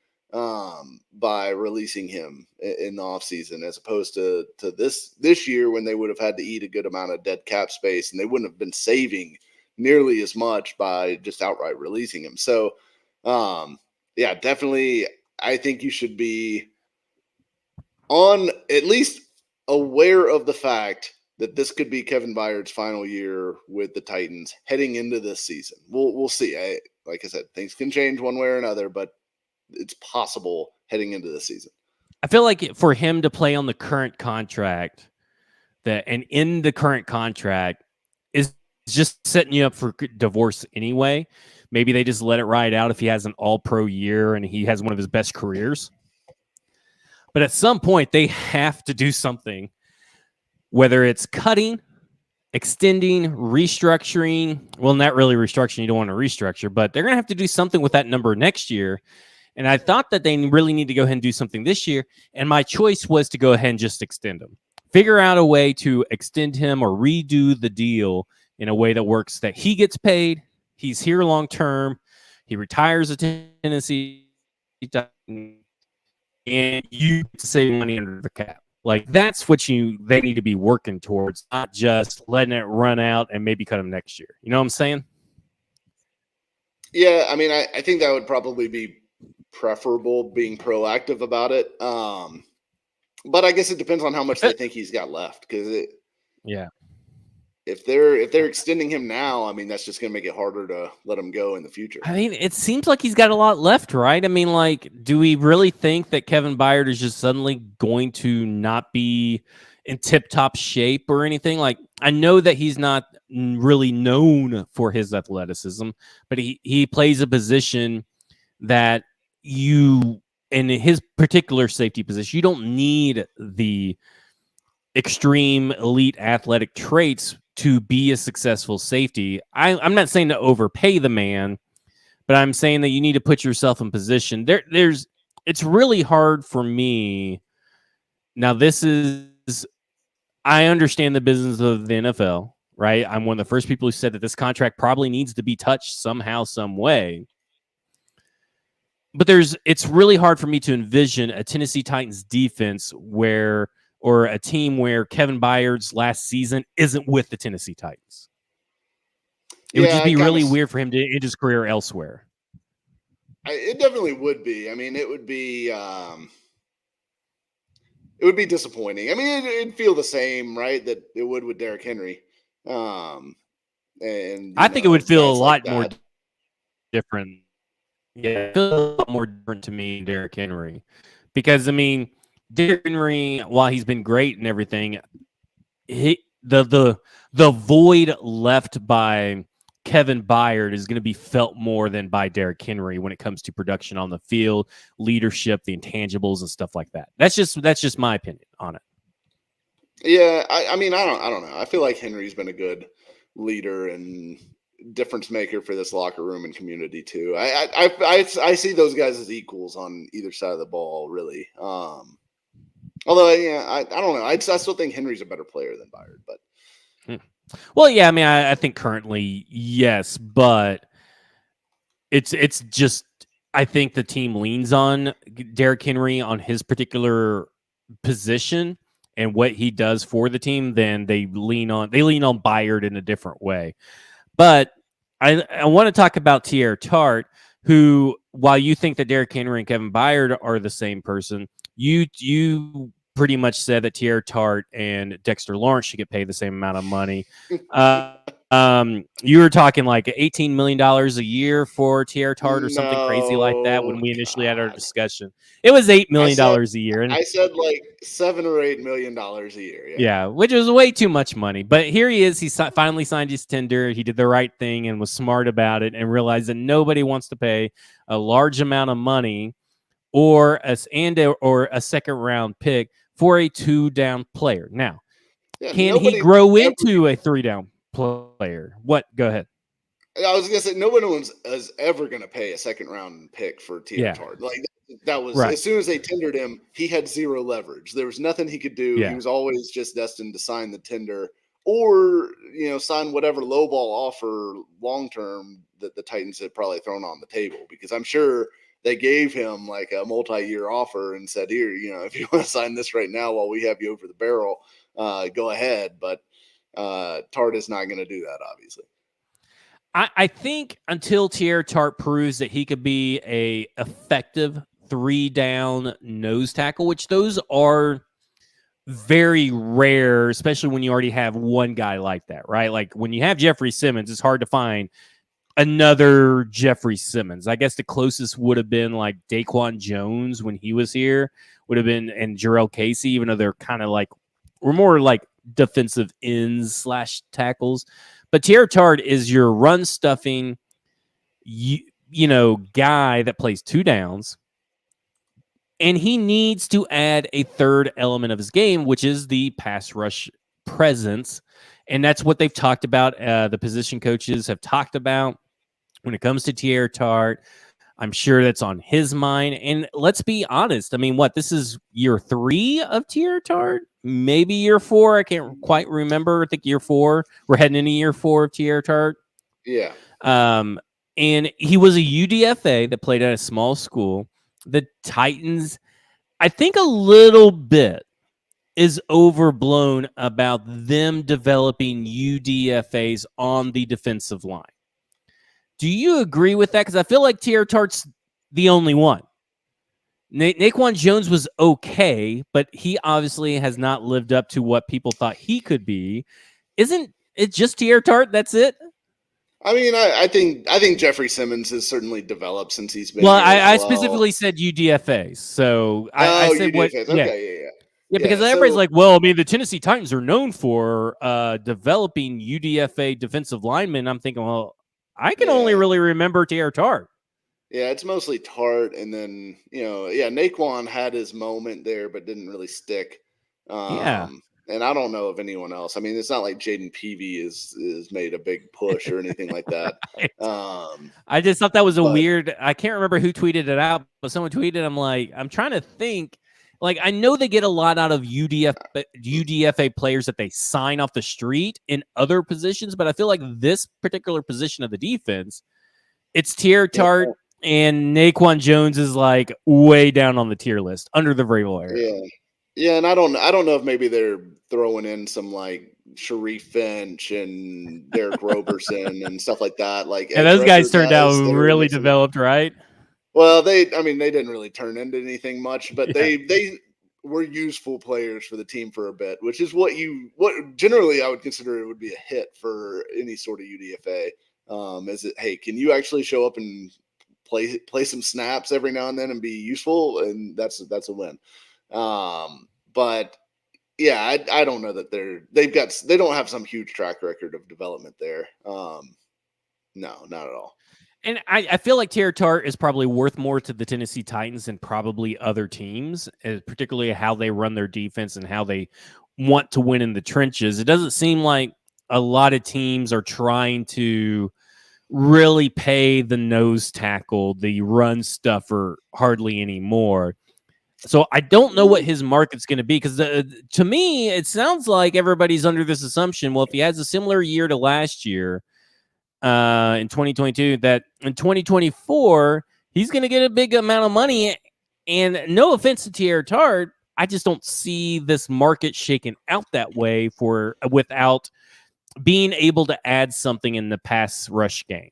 by releasing him in the offseason, as opposed to this year when they would have had to eat a good amount of dead cap space, and they wouldn't have been saving nearly as much by just outright releasing him. So definitely I think you should be on at least aware of the fact that this could be Kevin Byard's final year with the Titans heading into this season. We'll see. Like I said, things can change one way or another, but it's possible heading into the season. I feel like for him to play on the current contract, and in the current contract is just setting you up for divorce anyway. Maybe they just let it ride out if he has an all-pro year and he has one of his best careers. But at some point, they have to do something, whether it's cutting extending, restructuring. Well, not really restructuring. You don't want to restructure, but they're going to have to do something with that number next year. And I thought that they really need to go ahead and do something this year. And my choice was to go ahead and just extend him. Figure out a way to extend him or redo the deal in a way that works, that he gets paid, he's here long term, he retires a Tennessee Titan, and you save money under the cap. Like, that's what they need to be working towards, not just letting it run out and maybe cut him next year. You know what I'm saying? Yeah, I mean, I think that would probably be preferable, being proactive about it. But I guess it depends on how much they think he's got left. Because yeah, if they're extending him now, I mean, that's just going to make it harder to let him go in the future. I mean, it seems like he's got a lot left, right? I mean, like, do we really think that Kevin Byard is just suddenly going to not be in tip-top shape or anything? Like, I know that he's not really known for his athleticism, but he plays a position that in his particular safety position, you don't need the extreme elite athletic traits to be a successful safety. I'm not saying to overpay the man, but I'm saying that you need to put yourself in position. It's really hard for me. Now, I understand the business of the NFL, right? I'm one of the first people who said that this contract probably needs to be touched somehow, some way. But it's really hard for me to envision a Tennessee Titans defense or a team where Kevin Byard's last season isn't with the Tennessee Titans. It would just be really weird for him to end his career elsewhere. It definitely would be. I mean, it would be disappointing. I mean, it'd feel the same, right, that it would with Derrick Henry. And I think it would feel a lot more different. Yeah, it feels a lot more different to me, Derrick Henry, because I mean, Derrick Henry, while he's been great and everything, the void left by Kevin Byard is going to be felt more than by Derrick Henry when it comes to production on the field, leadership, the intangibles, and stuff like that. That's just my opinion on it. Yeah, I mean, I don't know. I feel like Henry's been a good leader and difference maker for this locker room and community too. I see those guys as equals on either side of the ball, really. Although, yeah, I don't know. I still think Henry's a better player than Byard, but. Well, yeah, I mean, I think currently, yes, but it's just, I think the team leans on Derrick Henry on his particular position and what he does for the team. Then they lean on Byard in a different way. But I want to talk about Teair Tart, who, while you think that Derrick Henry and Kevin Byard are the same person, you pretty much said that Teair Tart and Dexter Lawrence should get paid the same amount of money. You were talking like $18 million a year for Teair Tart or something crazy like that when we initially had our discussion. It was $8 million a year. And I said like $7 or $8 million a year. Yeah, which was way too much money. But here he is. He finally signed his tender. He did the right thing and was smart about it and realized that nobody wants to pay a large amount of money or a second round pick for a 2-down player. Now, can he grow into a 3-down player? What? Go ahead. I was gonna say nobody is ever gonna pay a second round pick for Teair Tart. Like that was right. As soon as they tendered him, he had zero leverage. There was nothing he could do. Yeah. He was always just destined to sign the tender or sign whatever lowball offer long term that the Titans had probably thrown on the table, because I'm sure they gave him like a multi-year offer and said, here, if you want to sign this right now while we have you over the barrel, go ahead. But Tart is not going to do that, obviously. I think until Teair Tart proves that he could be a effective 3-down nose tackle, which those are very rare, especially when you already have one guy like that, right? Like when you have Jeffrey Simmons, it's hard to find another Jeffrey Simmons. I guess the closest would have been like Daquan Jones when he was here, would have been, and Jarrell Casey, even though they're kind of like, we're more like defensive ends / tackles. But Teair Tart is your run stuffing, guy that plays 2 downs. And he needs to add a third element of his game, which is the pass rush presence. And that's what they've talked about. The position coaches have talked about when it comes to Tierra Tart. I'm sure that's on his mind. And let's be honest. I mean, this is year 3 of Tierra Tart? Maybe year 4. I can't quite remember. I think year 4. We're heading into year 4 of Tierra Tart. Yeah. And he was a UDFA that played at a small school. The Titans, I think a little bit is overblown about them developing UDFAs on the defensive line. Do you agree with that? Because I feel like Tierra Tart's the only one. Naquan Jones was okay, but he obviously has not lived up to what people thought he could be. Isn't it just Tierra Tart? That's it? I mean, I think Jeffrey Simmons has certainly developed since he's been Well, here as I well. specifically said UDFAs. So I said UDFAs. what? Okay, yeah. Yeah, because everybody's like, well, I mean, the Tennessee Titans are known for developing UDFA defensive linemen. I'm thinking, well, I can only really remember Tierra Tart. Yeah, it's mostly Tart, and then Naquan had his moment there, but didn't really stick. And I don't know of anyone else. I mean, it's not like Jaden Peavy is made a big push or anything like that. Right. I just thought that was weird. I can't remember who tweeted it out, but someone tweeted. I'm trying to think. Like, I know they get a lot out of UDFA players that they sign off the street in other positions, but I feel like this particular position of the defense, it's Tierra Tart and Naquan Jones is like way down on the tier list under the Vrabel era. Yeah, and I don't know if maybe they're throwing in some like Sharif Finch and Derek Roberson and stuff like that. Like, and those guys turned out really developed, right? Well, they didn't really turn into anything much, but they were useful players for the team for a bit, which is what generally I would consider it would be a hit for any sort of UDFA. Is it, hey, can you actually show up and play some snaps every now and then and be useful? And that's a win. But yeah, I don't know that they don't have some huge track record of development there. No, not at all. And I feel like Tierra Tart is probably worth more to the Tennessee Titans than probably other teams, particularly how they run their defense and how they want to win in the trenches. It doesn't seem like a lot of teams are trying to really pay the nose tackle, the run stuffer, hardly anymore. So I don't know what his market's going to be, because to me, it sounds like everybody's under this assumption, well, if he has a similar year to last year, in 2022, that in 2024 he's going to get a big amount of money. And no offense to Tierra Tart, I just don't see this market shaken out that way without being able to add something in the pass rush game.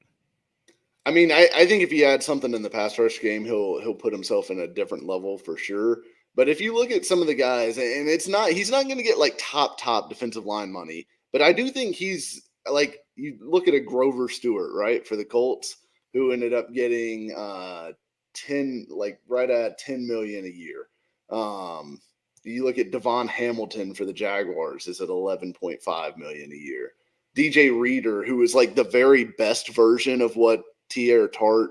I mean, I think if he adds something in the pass rush game, he'll put himself in a different level for sure. But if you look at some of the guys, and he's not going to get like top defensive line money, but I do think he's like, you look at a Grover Stewart, right, for the Colts, who ended up getting right at $10 million a year. You look at Devon Hamilton for the Jaguars is at $11.5 million a year. DJ Reader, who is like the very best version of what Tierra Tart,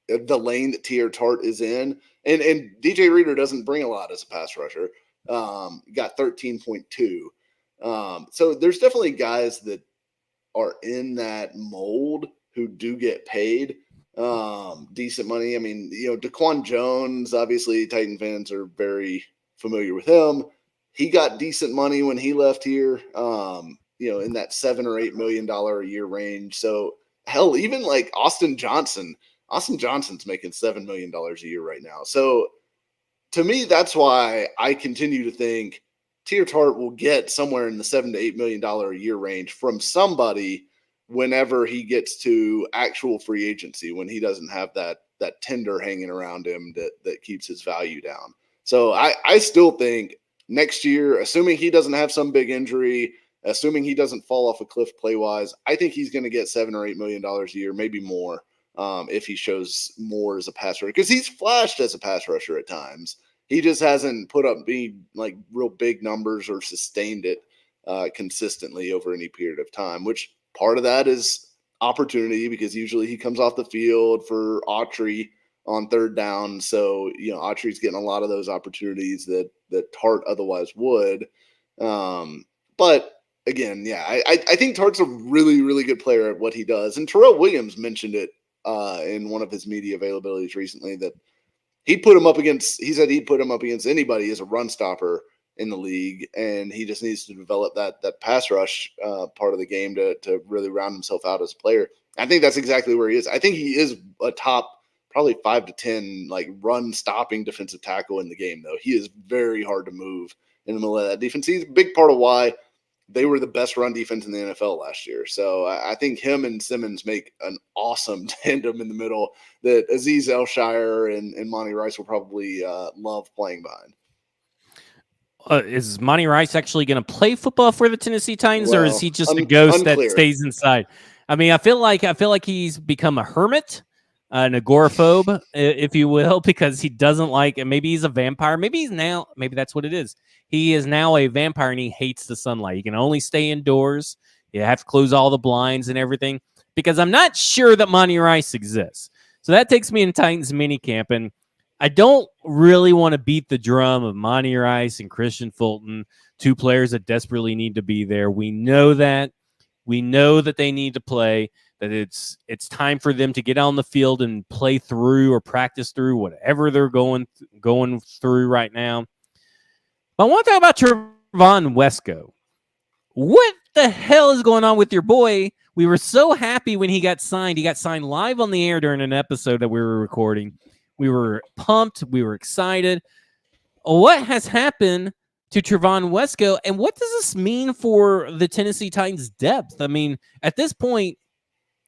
the lane that Tierra Tart is in, and DJ Reader doesn't bring a lot as a pass rusher. Got 13.2. So there's definitely guys that are in that mold who do get paid decent money. I mean, Daquan Jones, obviously Titan fans are very familiar with him. He got decent money when he left here, in that $7 or $8 million a year range. So hell, even like Austin Johnson's making $7 million a year right now. So to me, that's why I continue to think Tierra Tart will get somewhere in the $7 to $8 million a year range from somebody whenever he gets to actual free agency, when he doesn't have that tender hanging around him that keeps his value down. So I still think next year, assuming he doesn't have some big injury, assuming he doesn't fall off a cliff play-wise, I think he's going to get $7 or $8 million a year, maybe more, if he shows more as a pass rusher. Because he's flashed as a pass rusher at times. He just hasn't put up like real big numbers or sustained it consistently over any period of time, which part of that is opportunity, because usually he comes off the field for Autry on third down. So, Autry's getting a lot of those opportunities that Tart otherwise would. But again, yeah, I think Tark's a really, really good player at what he does. And Terrell Williams mentioned it in one of his media availabilities recently that he said he'd put him up against anybody as a run stopper in the league, and he just needs to develop that pass rush part of the game to really round himself out as a player. I think that's exactly where he is. I think he is a top probably 5 to 10 like run stopping defensive tackle in the game, though. He is very hard to move in the middle of that defense. He's a big part of why they were the best run defense in the NFL last year. So I think him and Simmons make an awesome tandem in the middle that Azeez Elshire and Monty Rice will probably love playing behind. Is Monty Rice actually going to play football for the Tennessee Titans, or is he just a unclear. ghost that stays inside? I mean, I feel like he's become a hermit, an agoraphobe, if you will, because he doesn't like, and maybe he's a vampire. Maybe that's what it is. He is now a vampire and he hates the sunlight. He can only stay indoors. You have to close all the blinds and everything, because I'm not sure that Monty Rice exists. So that takes me in Titans minicamp, and I don't really want to beat the drum of Monty Rice and Christian Fulton, two players that desperately need to be there. We know that. We know that they need to play, that it's time for them to get on the field and play through or practice through whatever they're going through right now. But I want to talk about Trevon Wesco. What the hell is going on with your boy? We were so happy when he got signed. He got signed live on the air during an episode that we were recording. We were pumped. We were excited. What has happened to Trevon Wesco, and what does this mean for the Tennessee Titans' depth? I mean, at this point,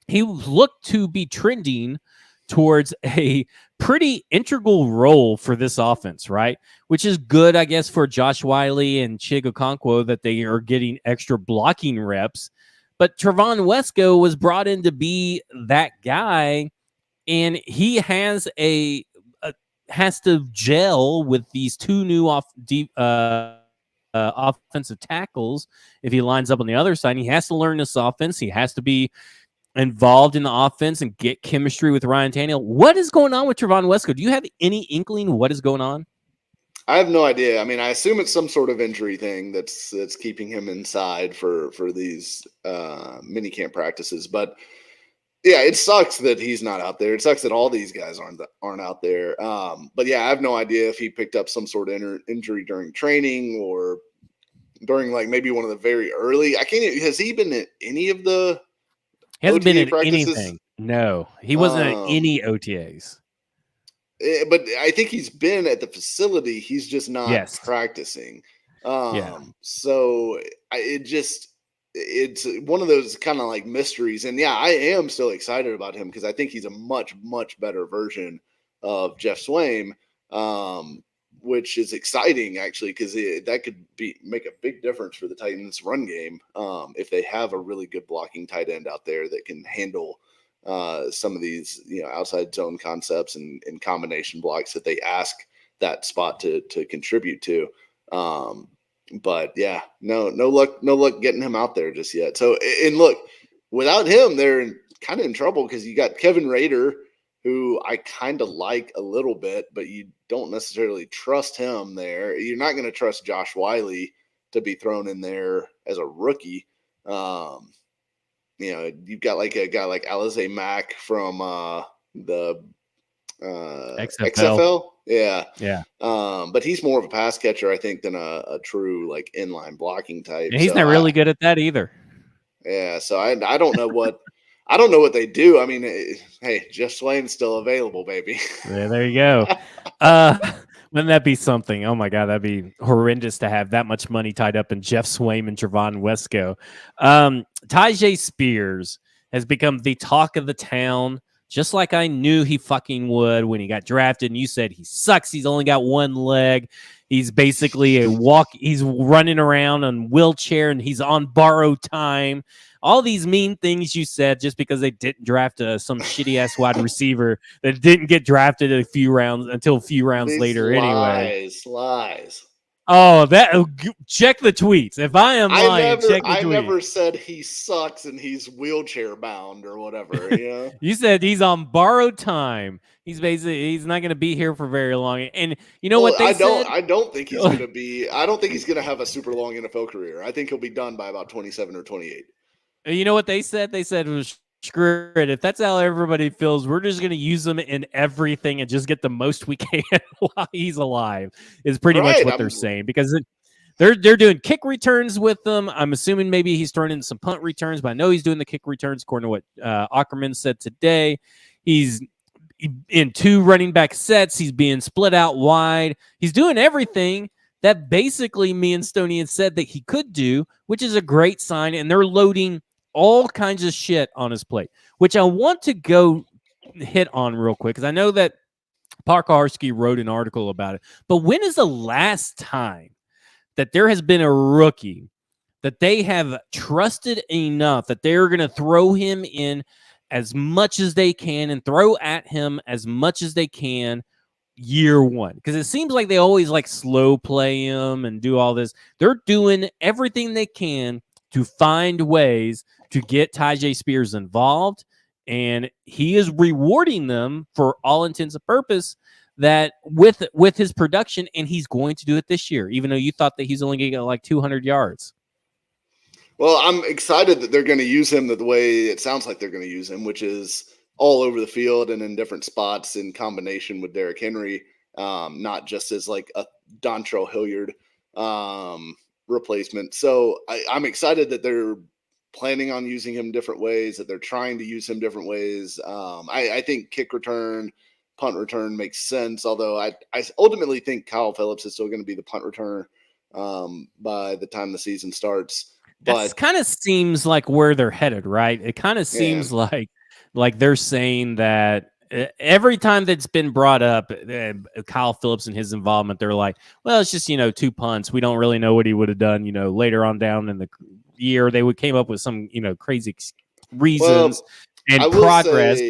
he looked to be trending towards a pretty integral role for this offense, right? Which is good, I guess, for Josh Wiley and Chig Okonkwo that they are getting extra blocking reps. But Trevon Wesco was brought in to be that guy, and he has has to gel with these two new offensive tackles. If he lines up on the other side, he has to learn this offense. He has to be involved in the offense and get chemistry with Ryan Tannehill. What is going on with Trevon Wesco? Do you have any inkling what is going on? I have no idea. I mean, I assume it's some sort of injury thing that's keeping him inside for these minicamp practices. But yeah, it sucks that he's not out there. It sucks that all these guys aren't out there. But yeah, I have no idea if he picked up some sort of injury during training or during like maybe one of the very early. Has he been at any of the? He hasn't OTA been at practices? Anything. No, he wasn't at any OTAs. But I think he's been at the facility. He's just not practicing. So it's one of those kind of like mysteries. And yeah, I am still excited about him because I think he's a much, much better version of Jeff Swaim, which is exciting actually, because that could make a big difference for the Titans run game. If they have a really good blocking tight end out there that can handle some of these, outside zone concepts and combination blocks that they ask that spot to contribute to. But yeah, no luck getting him out there just yet. So, and look, without him, they're kind of in trouble because you got Kevin Rader, who I kind of like a little bit, but you don't necessarily trust him there. You're not going to trust Josh Wiley to be thrown in there as a rookie. You've got like a guy like Alize Mack from the XFL. Yeah. But he's more of a pass catcher, I think, than a true like inline blocking type. And he's not really good at that either. Yeah. So I don't know what they do. I mean, hey, Jeff Swaim's still available, baby. Yeah, there you go. Wouldn't that be something? Oh my God, that'd be horrendous to have that much money tied up in Jeff Swaim and Trevon Wesco. Tyjae Spears has become the talk of the town, just like I knew he fucking would when he got drafted. And you said he sucks. He's only got one leg. He's basically he's running around on wheelchair and he's on borrowed time. All these mean things you said just because they didn't draft some shitty ass wide receiver that didn't get drafted until a few rounds later. Anyway, lies. Oh, check the tweets. If I am lying, check the I tweet. never said he sucks and he's wheelchair bound or whatever. You know, You said he's on borrowed time. He's not going to be here for very long. And you know what they said? I don't think he's gonna be. I don't think he's gonna have a super long NFL career. I think he'll be done by about 27 or 28. You know what they said? They said, was screw it. If that's how everybody feels, we're just going to use him in everything and just get the most we can while he's alive. Is pretty much what they're saying, because they're doing kick returns with them. I'm assuming maybe he's throwing in some punt returns, but I know he's doing the kick returns according to what Ackerman said today. He's in 2 running back sets. He's being split out wide. He's doing everything that basically me and Stoney had said that he could do, which is a great sign. And they're loading all kinds of shit on his plate, which I want to go hit on real quick, because I know that Parkarski wrote an article about it. But when is the last time that there has been a rookie that they have trusted enough that they're going to throw him in as much as they can and throw at him as much as they can year one? Because it seems like they always like slow play him and do all this. They're doing everything they can to find ways to get Tyjae Spears involved, and he is rewarding them for all intents and purpose that with his production, and he's going to do it this year, even though you thought that he's only going to get like 200 yards. Well, I'm excited that they're going to use him the way it sounds like they're going to use him, which is all over the field and in different spots in combination with Derrick Henry, not just as like a Dontrell Hilliard replacement. So I'm excited that they're planning on using him different ways, that they're trying to use him different ways. I think kick return, punt return makes sense, although I ultimately think Kyle Phillips is still going to be the punt returner by the time the season starts. But that kind of seems like where they're headed, right? It kind of seems like they're saying that every time that's been brought up, Kyle Phillips and his involvement, they're like, well, it's just, 2 punts. We don't really know what he would have done, later on down in the year. They would came up with some, crazy reasons and progress.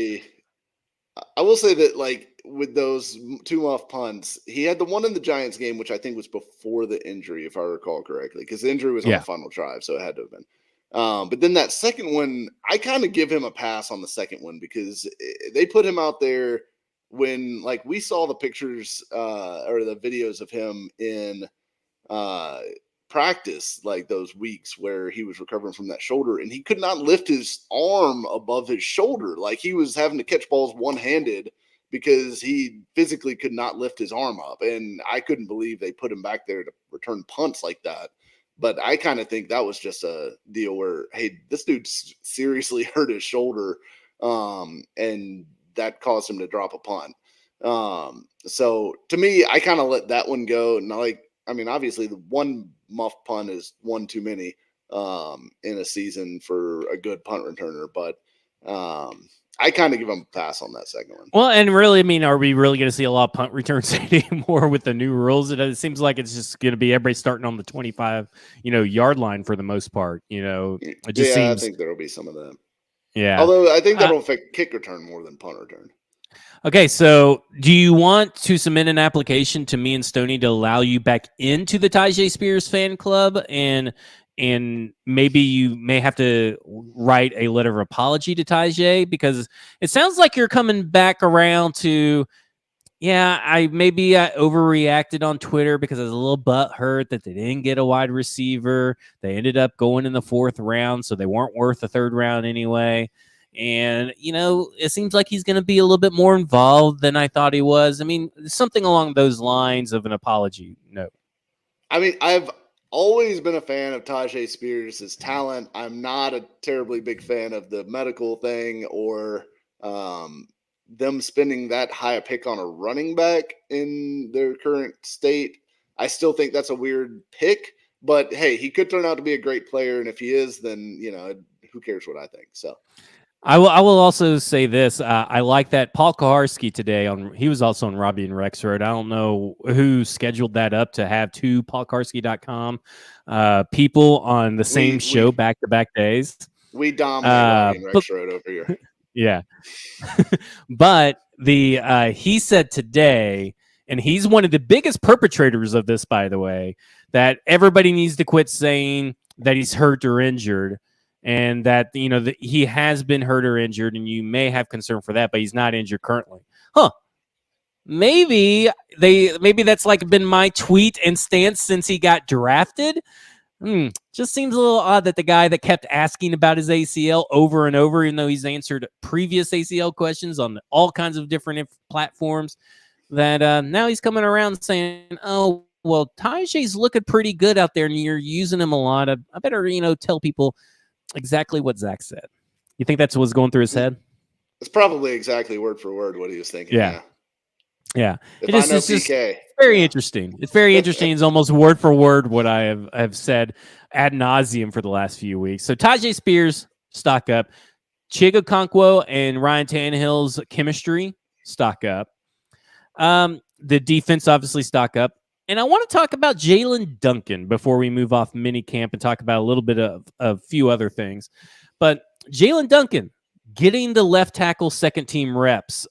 I will say that, like, with those 2 muff punts, he had the one in the Giants game, which I think was before the injury, if I recall correctly, because the injury was on the final drive, so it had to have been. But then that second one, I kind of give him a pass on the second one, because they put him out there when, like, we saw the pictures or the videos of him in practice, like those weeks where he was recovering from that shoulder, and he could not lift his arm above his shoulder. Like, he was having to catch balls one-handed because he physically could not lift his arm up. And I couldn't believe they put him back there to return punts like that. But I kind of think that was just a deal where, hey, this dude seriously hurt his shoulder, and that caused him to drop a punt. So to me, I kind of let that one go. And obviously the one muff punt is one too many in a season for a good punt returner, but I kind of give him a pass on that second one. Well, and really, are we really going to see a lot of punt returns anymore with the new rules? It seems like it's just going to be everybody starting on the 25, yard line for the most part. It just seems. I think there will be some of that. Yeah. Although I think that'll affect kick return more than punt return. Okay, so do you want to submit an application to me and Stoney to allow you back into the Tyjae Spears fan club, and maybe you may have to write a letter of apology to Tyjae, because it sounds like you're coming back around to, I overreacted on Twitter because I was a little butthurt that they didn't get a wide receiver. They ended up going in the 4th round, so they weren't worth the 3rd round anyway. And, it seems like he's going to be a little bit more involved than I thought he was. Something along those lines of an apology note. I've always been a fan of Tyjae Spears' talent. I'm not a terribly big fan of the medical thing or them spending that high a pick on a running back in their current state. I still think that's a weird pick, but hey, he could turn out to be a great player. And if he is, then, who cares what I think? So. I will also say this. I like that Paul Kaharski today he was also on Robbie and Rex Road. I don't know who scheduled that up to have 2 paulkarski.com people on the same show back-to-back days. We dominate Robbie and Rex Road over here. Yeah. But he said today And he's one of the biggest perpetrators of this, by the way, that everybody needs to quit saying that he's hurt or injured, and that, that he has been hurt or injured, and you may have concern for that, but he's not injured currently. Huh. Maybe that's like been my tweet and stance since he got drafted. Just seems a little odd that the guy that kept asking about his ACL over and over, even though he's answered previous ACL questions on all kinds of different platforms, that now he's coming around saying, oh, well, Tajay's looking pretty good out there and you're using him a lot. I better, tell people exactly what Zach said. You think that's what's going through his head? It's probably exactly word for word what he was thinking. Yeah. If I know PK, it's very interesting. It's very interesting. It's almost word for word what I have said ad nauseum for the last few weeks. So Tajay Spears, stock up. Chiga Okonkwo and Ryan Tannehill's chemistry, stock up. The defense, obviously, stock up. And I want to talk about Jalen Duncan before we move off minicamp and talk about a little bit of a few other things. But Jalen Duncan getting the left tackle second team reps.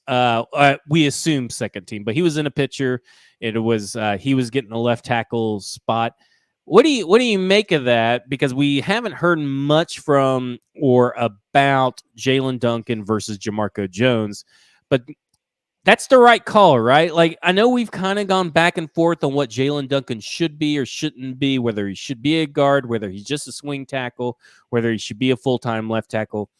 We assume second team, but he was in a picture. It was he was getting the left tackle spot. What do you make of that? Because we haven't heard much from or about Jalen Duncan versus Jamarco Jones, but that's the right call, right? Like, I know we've kind of gone back and forth on what Jalen Duncan should be or shouldn't be, whether he should be a guard, whether he's just a swing tackle, whether he should be a full-time left tackle.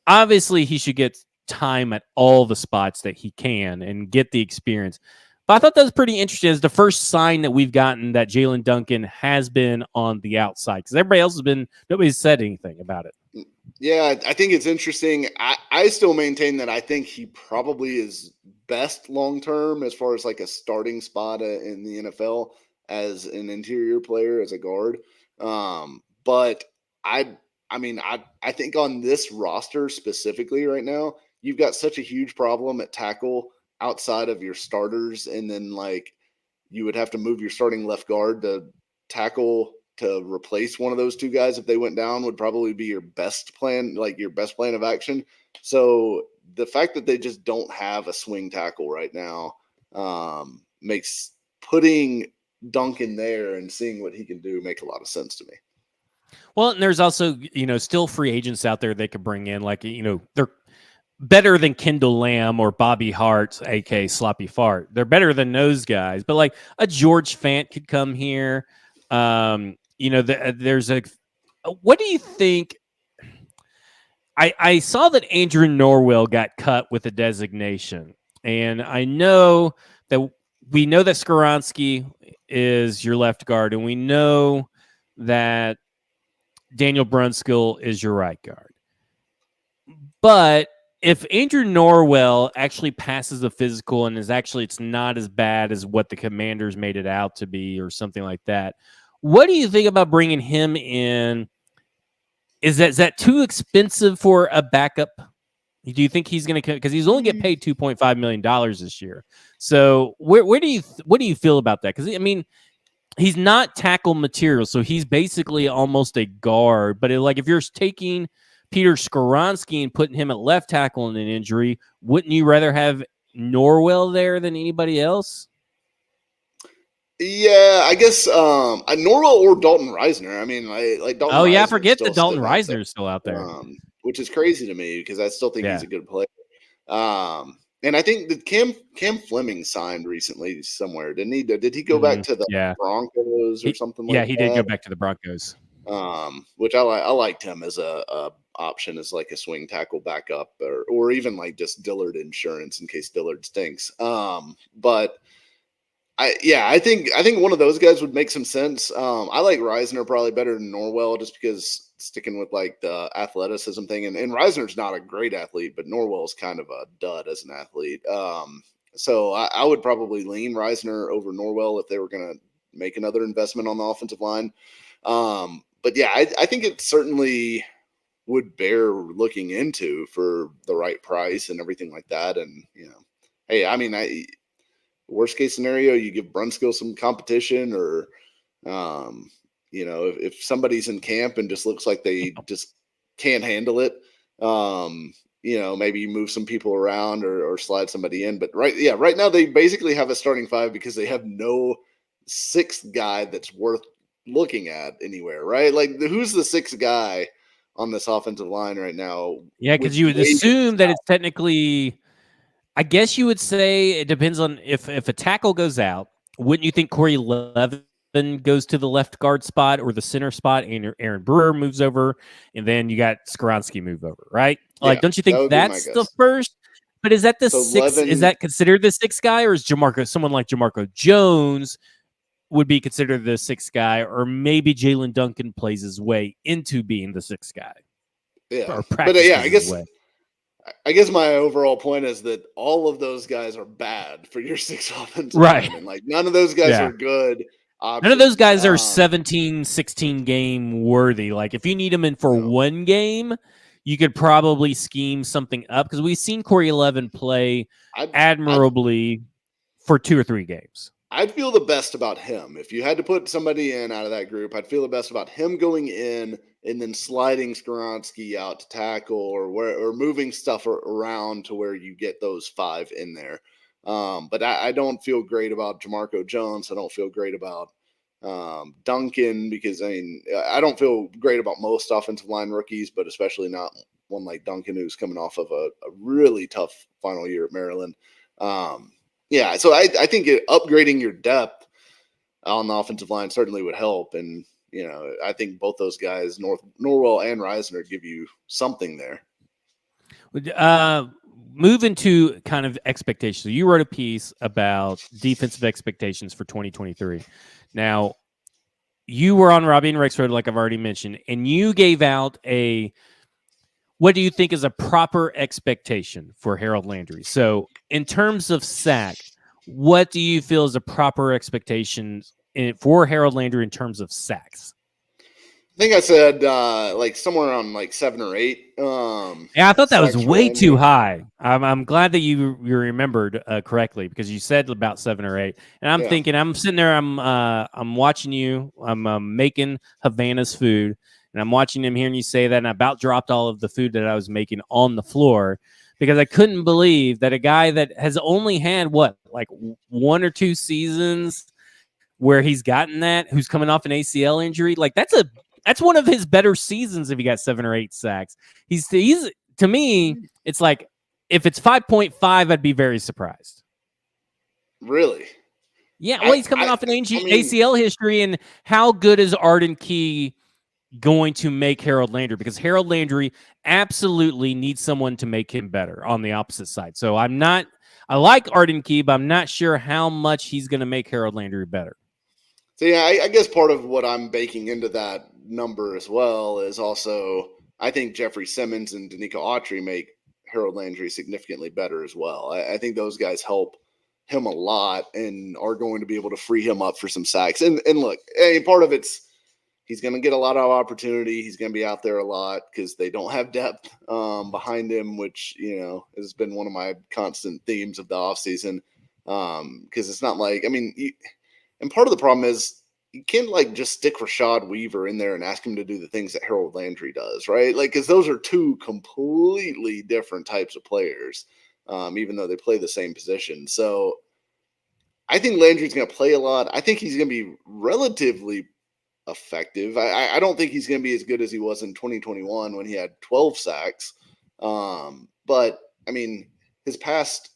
Obviously, he should get time at all the spots that he can and get the experience. But I thought that was pretty interesting as the first sign that we've gotten that Jalen Duncan has been on the outside, because everybody else nobody's said anything about it. Yeah, I think it's interesting. I still maintain that I think he probably is best long-term as far as like a starting spot in the NFL as an interior player, as a guard. But I think on this roster specifically right now, you've got such a huge problem at tackle outside of your starters. And then like you would have to move your starting left guard to tackle to replace one of those two guys if they went down would probably be your best plan, like your best plan of action. So the fact that they just don't have a swing tackle right now makes putting Duncan there and seeing what he can do make a lot of sense to me. Well, and there's also, still free agents out there they could bring in, like, they're better than Kendall Lamb or Bobby Hart, aka Sloppy Fart. They're better than those guys, but like a George Fant could come here. There's what do you think? I saw that Andrew Norwell got cut with a designation, and I know that Skoronski is your left guard, and we know that Daniel Brunskill is your right guard. But if Andrew Norwell actually passes the physical and it's not as bad as what the Commanders made it out to be or something like that, what do you think about bringing him in? Is that too expensive for a backup? Do you think he's going to, because he's only get paid $2.5 million this year? So what do you feel about that? Because I mean, he's not tackle material, so he's basically almost a guard. But if you're taking Peter Skoronski and putting him at left tackle in an injury, wouldn't you rather have Norwell there than anybody else? Yeah, I guess Norwell or Dalton Reisner. I mean, like Dalton. Oh yeah, Reisner forget that Dalton Reisner is still out there, which is crazy to me because I still think he's a good player. And I think that Cam Fleming signed recently somewhere, didn't he? Did he go back to the Broncos or something? Yeah, he did go back to the Broncos. Which I liked him as a option as like a swing tackle backup or even like just Dillard insurance in case Dillard stinks. But I think one of those guys would make some sense. I like Reisner probably better than Norwell just because sticking with like the athleticism thing, and Reisner's not a great athlete, but Norwell's kind of a dud as an athlete. So I would probably lean Reisner over Norwell if they were going to make another investment on the offensive line. But yeah, I think it certainly would bear looking into for the right price and everything like that. And hey, I mean, worst case scenario, you give Brunskill some competition, or if somebody's in camp and just looks like they just can't handle it, maybe you move some people around or slide somebody in. But right now they basically have a starting five because they have no sixth guy that's worth looking at anywhere, right? Like who's the sixth guy on this offensive line right now? Yeah, with because you would wages assume that out? it's technically. I guess you would say it depends on if a tackle goes out. Wouldn't you think Corey Levin goes to the left guard spot or the center spot, and Aaron Brewer moves over, and then you got Skoronski move over, right? Like, Yeah, don't you that think would be my that's the guess. first? But is that the So sixth? Is Levin, that considered the sixth guy, or is someone like Jamarco Jones would be considered the sixth guy, or maybe Jalen Duncan plays his way into being the sixth guy yeah, or but practices his way? I guess my overall point is that all of those guys are bad for your six offensive Right. linemen. Like none of those guys Yeah. are good options. None of those guys are 17, 16 game worthy. Like if you need them in for one game, you could probably scheme something up because we've seen Corey Levin play admirably for 2 or 3 games. I'd feel the best about him. If you had to put somebody in out of that group, I'd feel the best about him going in and then sliding Skoronski out to tackle or moving stuff around to where you get those 5 in there. But I don't feel great about Jamarco Jones. I don't feel great about Duncan because I don't feel great about most offensive line rookies, but especially not one like Duncan who's coming off of a really tough final year at Maryland. Yeah, so I think upgrading your depth on the offensive line certainly would help, and I think both those guys, Norwell and Reisner, give you something there. Moving to kind of expectations. You wrote a piece about defensive expectations for 2023. Now, you were on Robbie and Rex Road, like I've already mentioned, and you gave out what do you think is a proper expectation for Harold Landry? So, in terms of sack, what do you feel is a proper expectation for Harold Landry in terms of sacks? I think I said like somewhere around like 7 or 8. Yeah, I thought that was way too high. I'm glad that you remembered correctly because you said about 7 or 8, and I'm thinking I'm sitting there, I'm watching you, I'm making Havana's food. And I'm watching him hearing you say that, and I about dropped all of the food that I was making on the floor because I couldn't believe that a guy that has only had, like 1 or 2 seasons where he's gotten that, who's coming off an ACL injury, like that's one of his better seasons if he got 7 or 8 sacks. He's to me, it's like if it's 5.5, I'd be very surprised. Really? Yeah, well, he's coming off an ACL history, and how good is Arden Key going to make Harold Landry? Because Harold Landry absolutely needs someone to make him better on the opposite side. So I like Arden Key, but I'm not sure how much he's going to make Harold Landry better. So yeah, I guess part of what I'm baking into that number as well is also I think Jeffrey Simmons and Danico Autry make Harold Landry significantly better as well. I think those guys help him a lot and are going to be able to free him up for some sacks. And look, part of it's he's going to get a lot of opportunity. He's going to be out there a lot because they don't have depth behind him, which, has been one of my constant themes of the offseason. Because it's not like, and part of the problem is you can't just stick Rashad Weaver in there and ask him to do the things that Harold Landry does, right? Like, because those are 2 completely different types of players, even though they play the same position. So I think Landry's going to play a lot. I think he's going to be relatively effective. I don't think he's going to be as good as he was in 2021 when he had 12 sacks. But his past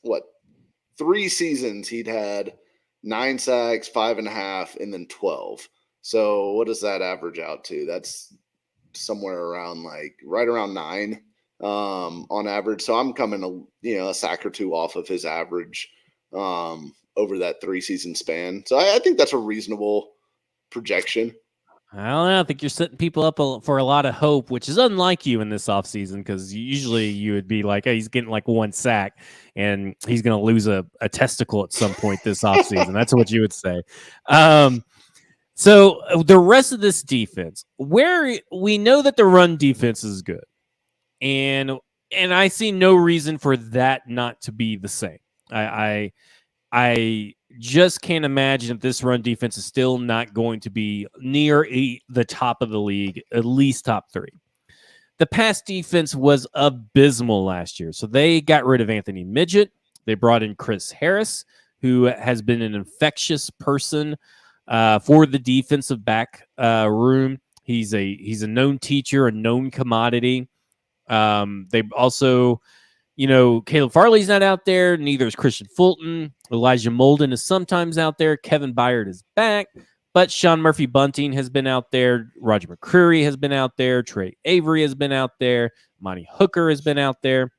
3 seasons he'd had 9 sacks, 5.5, and then 12. So what does that average out to? That's somewhere around right around 9 on average. So I'm coming a sack or 2 off of his average over that 3 season span. So I think that's a reasonable projection. I don't know. I think you're setting people up for a lot of hope, which is unlike you in this offseason because usually you would be like, hey, he's getting 1 sack and he's going to lose a testicle at some point this offseason. That's what you would say. So the rest of this defense, where we know that the run defense is good, and I see no reason for that not to be the same. I just can't imagine if this run defense is still not going to be near the top of the league, at least top 3. the pass defense was abysmal last year. So they got rid of Anthony Midget. They brought in Chris Harris, who has been an infectious person for the defensive back room. He's a known teacher, a known commodity. They also, Caleb Farley's not out there. Neither is Christian Fulton. Elijah Molden is sometimes out there. Kevin Byard is back. But Sean Murphy Bunting has been out there. Roger McCreary has been out there. Trey Avery has been out there. Monty Hooker has been out there.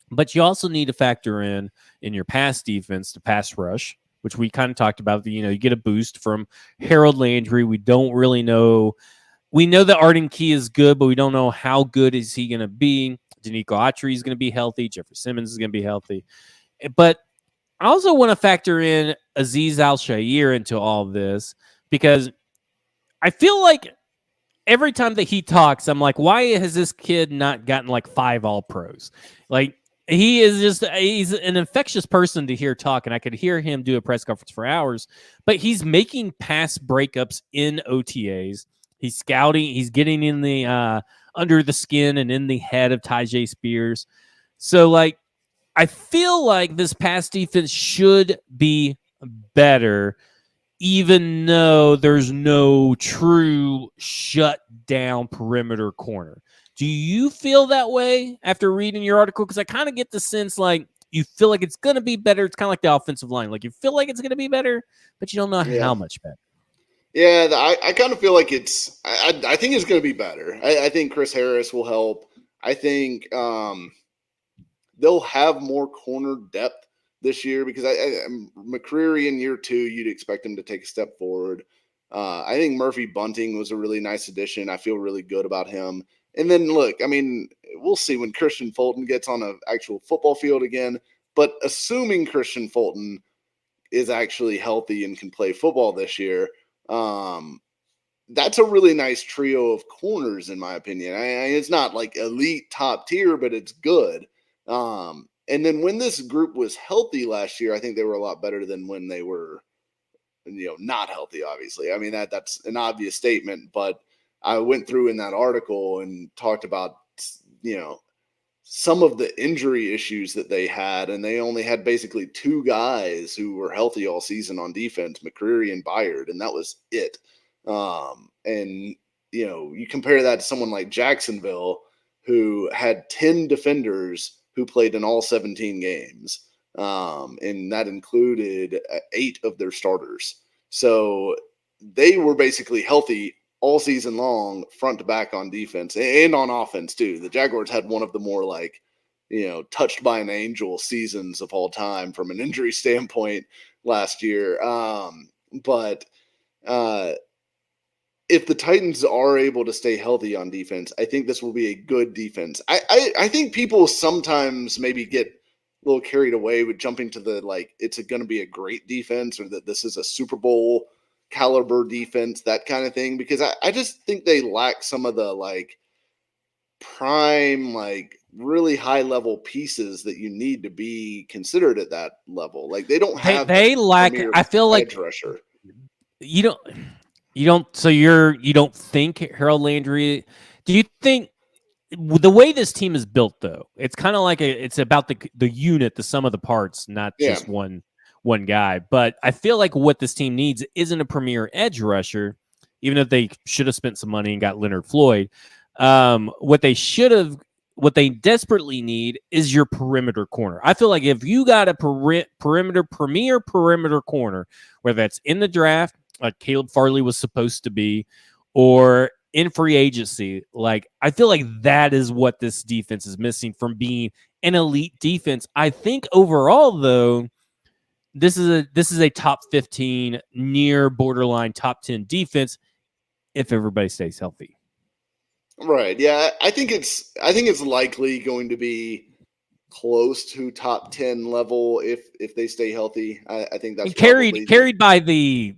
But you also need to factor in your pass defense, the pass rush, which we kind of talked about. You get a boost from Harold Landry. We don't really know. We know that Arden Key is good, but we don't know how good is he going to be. Danico Autry is going to be healthy. Jeffrey Simmons is going to be healthy. But I also want to factor in Azeez Al-Shaair into all of this, because I feel like every time that he talks, I'm like, why has this kid not gotten like 5 All-Pros? Like, he's an infectious person to hear talk, and I could hear him do a press conference for hours, but he's making pass breakups in OTAs. He's scouting. He's getting in the under the skin and in the head of Tyjae Spears. So, like, I feel like this pass defense should be better, even though there's no true shut-down perimeter corner. Do you feel that way after reading your article? Because I kind of get the sense like you feel like it's going to be better. It's kind of like the offensive line. Like, you feel like it's going to be better, but you don't know how much better. Yeah, I kind of feel like I think it's going to be better. I think Chris Harris will help. I think they'll have more corner depth this year, because McCreary in year 2, you'd expect him to take a step forward. I think Murphy Bunting was a really nice addition. I feel really good about him. And then, look, I mean, we'll see when Christian Fulton gets on an actual football field again. But assuming Christian Fulton is actually healthy and can play football this year, that's a really nice trio of corners, in my opinion. It's not like elite top tier, but it's good. And then when this group was healthy last year, I think they were a lot better than when they were, not healthy, obviously. I mean, that's an obvious statement, but I went through in that article and talked about, some of the injury issues that they had, and they only had basically 2 guys who were healthy all season on defense, McCreary and Byard, and that was it. And, you compare that to someone like Jacksonville, who had 10 defenders who played in all 17 games. And that included 8 of their starters. So they were basically healthy all season long, front to back on defense and on offense too. The Jaguars had one of the more touched by an angel seasons of all time from an injury standpoint last year. But if the Titans are able to stay healthy on defense, I think this will be a good defense. I think people sometimes maybe get a little carried away with jumping to the, it's going to be a great defense, or that this is a Super Bowl caliber defense, that kind of thing, because I just think they lack some of the prime, really high level pieces that you need to be considered at that level. Like, they don't have they lack. I feel like edge rusher. You don't. So you don't think Harold Landry? Do you think the way this team is built, though, it's kind of like it's about the unit, the sum of the parts, not just one guy. But I feel like what this team needs isn't a premier edge rusher, even if they should have spent some money and got Leonard Floyd. What they desperately need is your perimeter corner. I feel like if you got a premier perimeter corner, whether that's in the draft, like Caleb Farley was supposed to be, or in free agency, I feel like that is what this defense is missing from being an elite defense. I think overall, though, this is a top 15, near borderline top 10 defense if everybody stays healthy. Right. Yeah, I think it's likely going to be close to top 10 level if they stay healthy. I think that's carried by the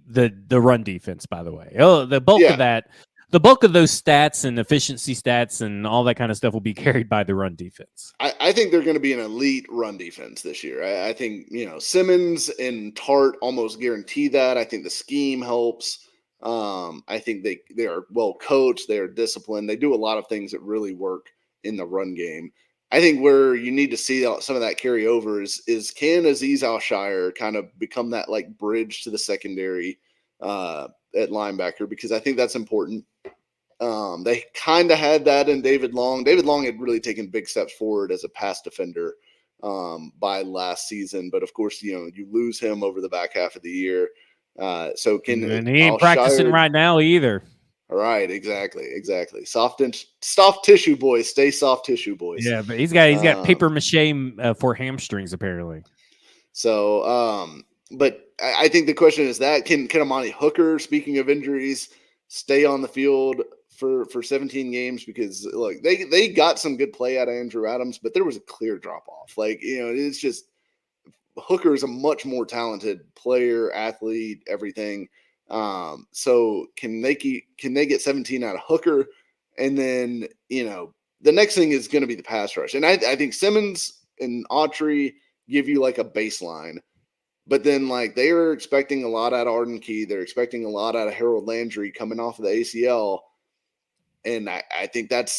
run defense, by the way. Oh, the bulk of that, the bulk of those stats and efficiency stats and all that kind of stuff will be carried by the run defense. I think they're going to be an elite run defense this year. I think, Simmons and Tart almost guarantee that. I think the scheme helps. I think they are well coached, they are disciplined, they do a lot of things that really work in the run game. I think where you need to see some of that carry over is can Aziz Al-Shire kind of become that like bridge to the secondary at linebacker, because I think that's important. They kind of had that in David Long. David Long had really taken big steps forward as a pass defender by last season, but of course, you lose him over the back half of the year. So can And he ain't practicing Al-Shire right now either. Right, exactly. Soft tissue boys, stay soft tissue boys. Yeah, but he's got paper mache for hamstrings apparently. So, but I think the question is that can Amani Hooker, speaking of injuries, stay on the field for 17 games? Because look, they got some good play out of Andrew Adams, but there was a clear drop off. Like, it's just Hooker is a much more talented player, athlete, everything. So can they get 17 out of Hooker? And then, the next thing is going to be the pass rush. And I think Simmons and Autry give you like a baseline, but then like they are expecting a lot out of Arden Key. They're expecting a lot out of Harold Landry coming off of the ACL. And I think that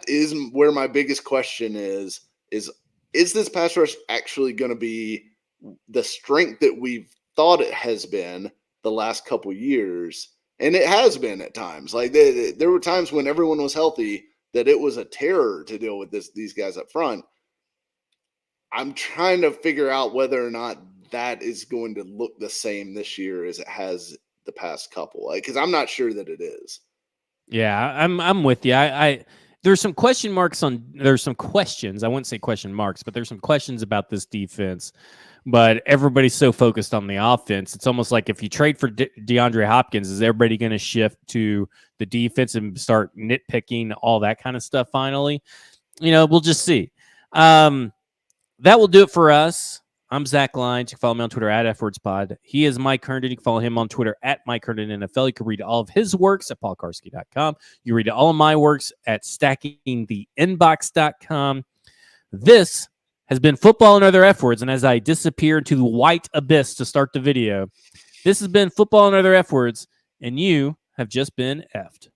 is where my biggest question is this pass rush actually going to be the strength that we've thought it has been the last couple years? And it has been at times. Like there were times when everyone was healthy that it was a terror to deal with these guys up front. I'm trying to figure out whether or not that is going to look the same this year as it has the past couple. Because I'm not sure that it is. Yeah, I'm with you. There's some question marks there's some questions. I wouldn't say question marks, but there's some questions about this defense. But everybody's so focused on the offense. It's almost like if you trade for DeAndre Hopkins, is everybody going to shift to the defense and start nitpicking all that kind of stuff finally? We'll just see. That will do it for us. I'm Zach Lyons. You can follow me on Twitter at FWordsPod. He is Mike Herndon. You can follow him on Twitter at Mike Herndon NFL. You can read all of his works at paulkarski.com. You read all of my works at stackingtheinbox.com. This has been Football and Other F Words. And as I disappear into the white abyss to start the video, this has been Football and Other F Words, and you have just been effed.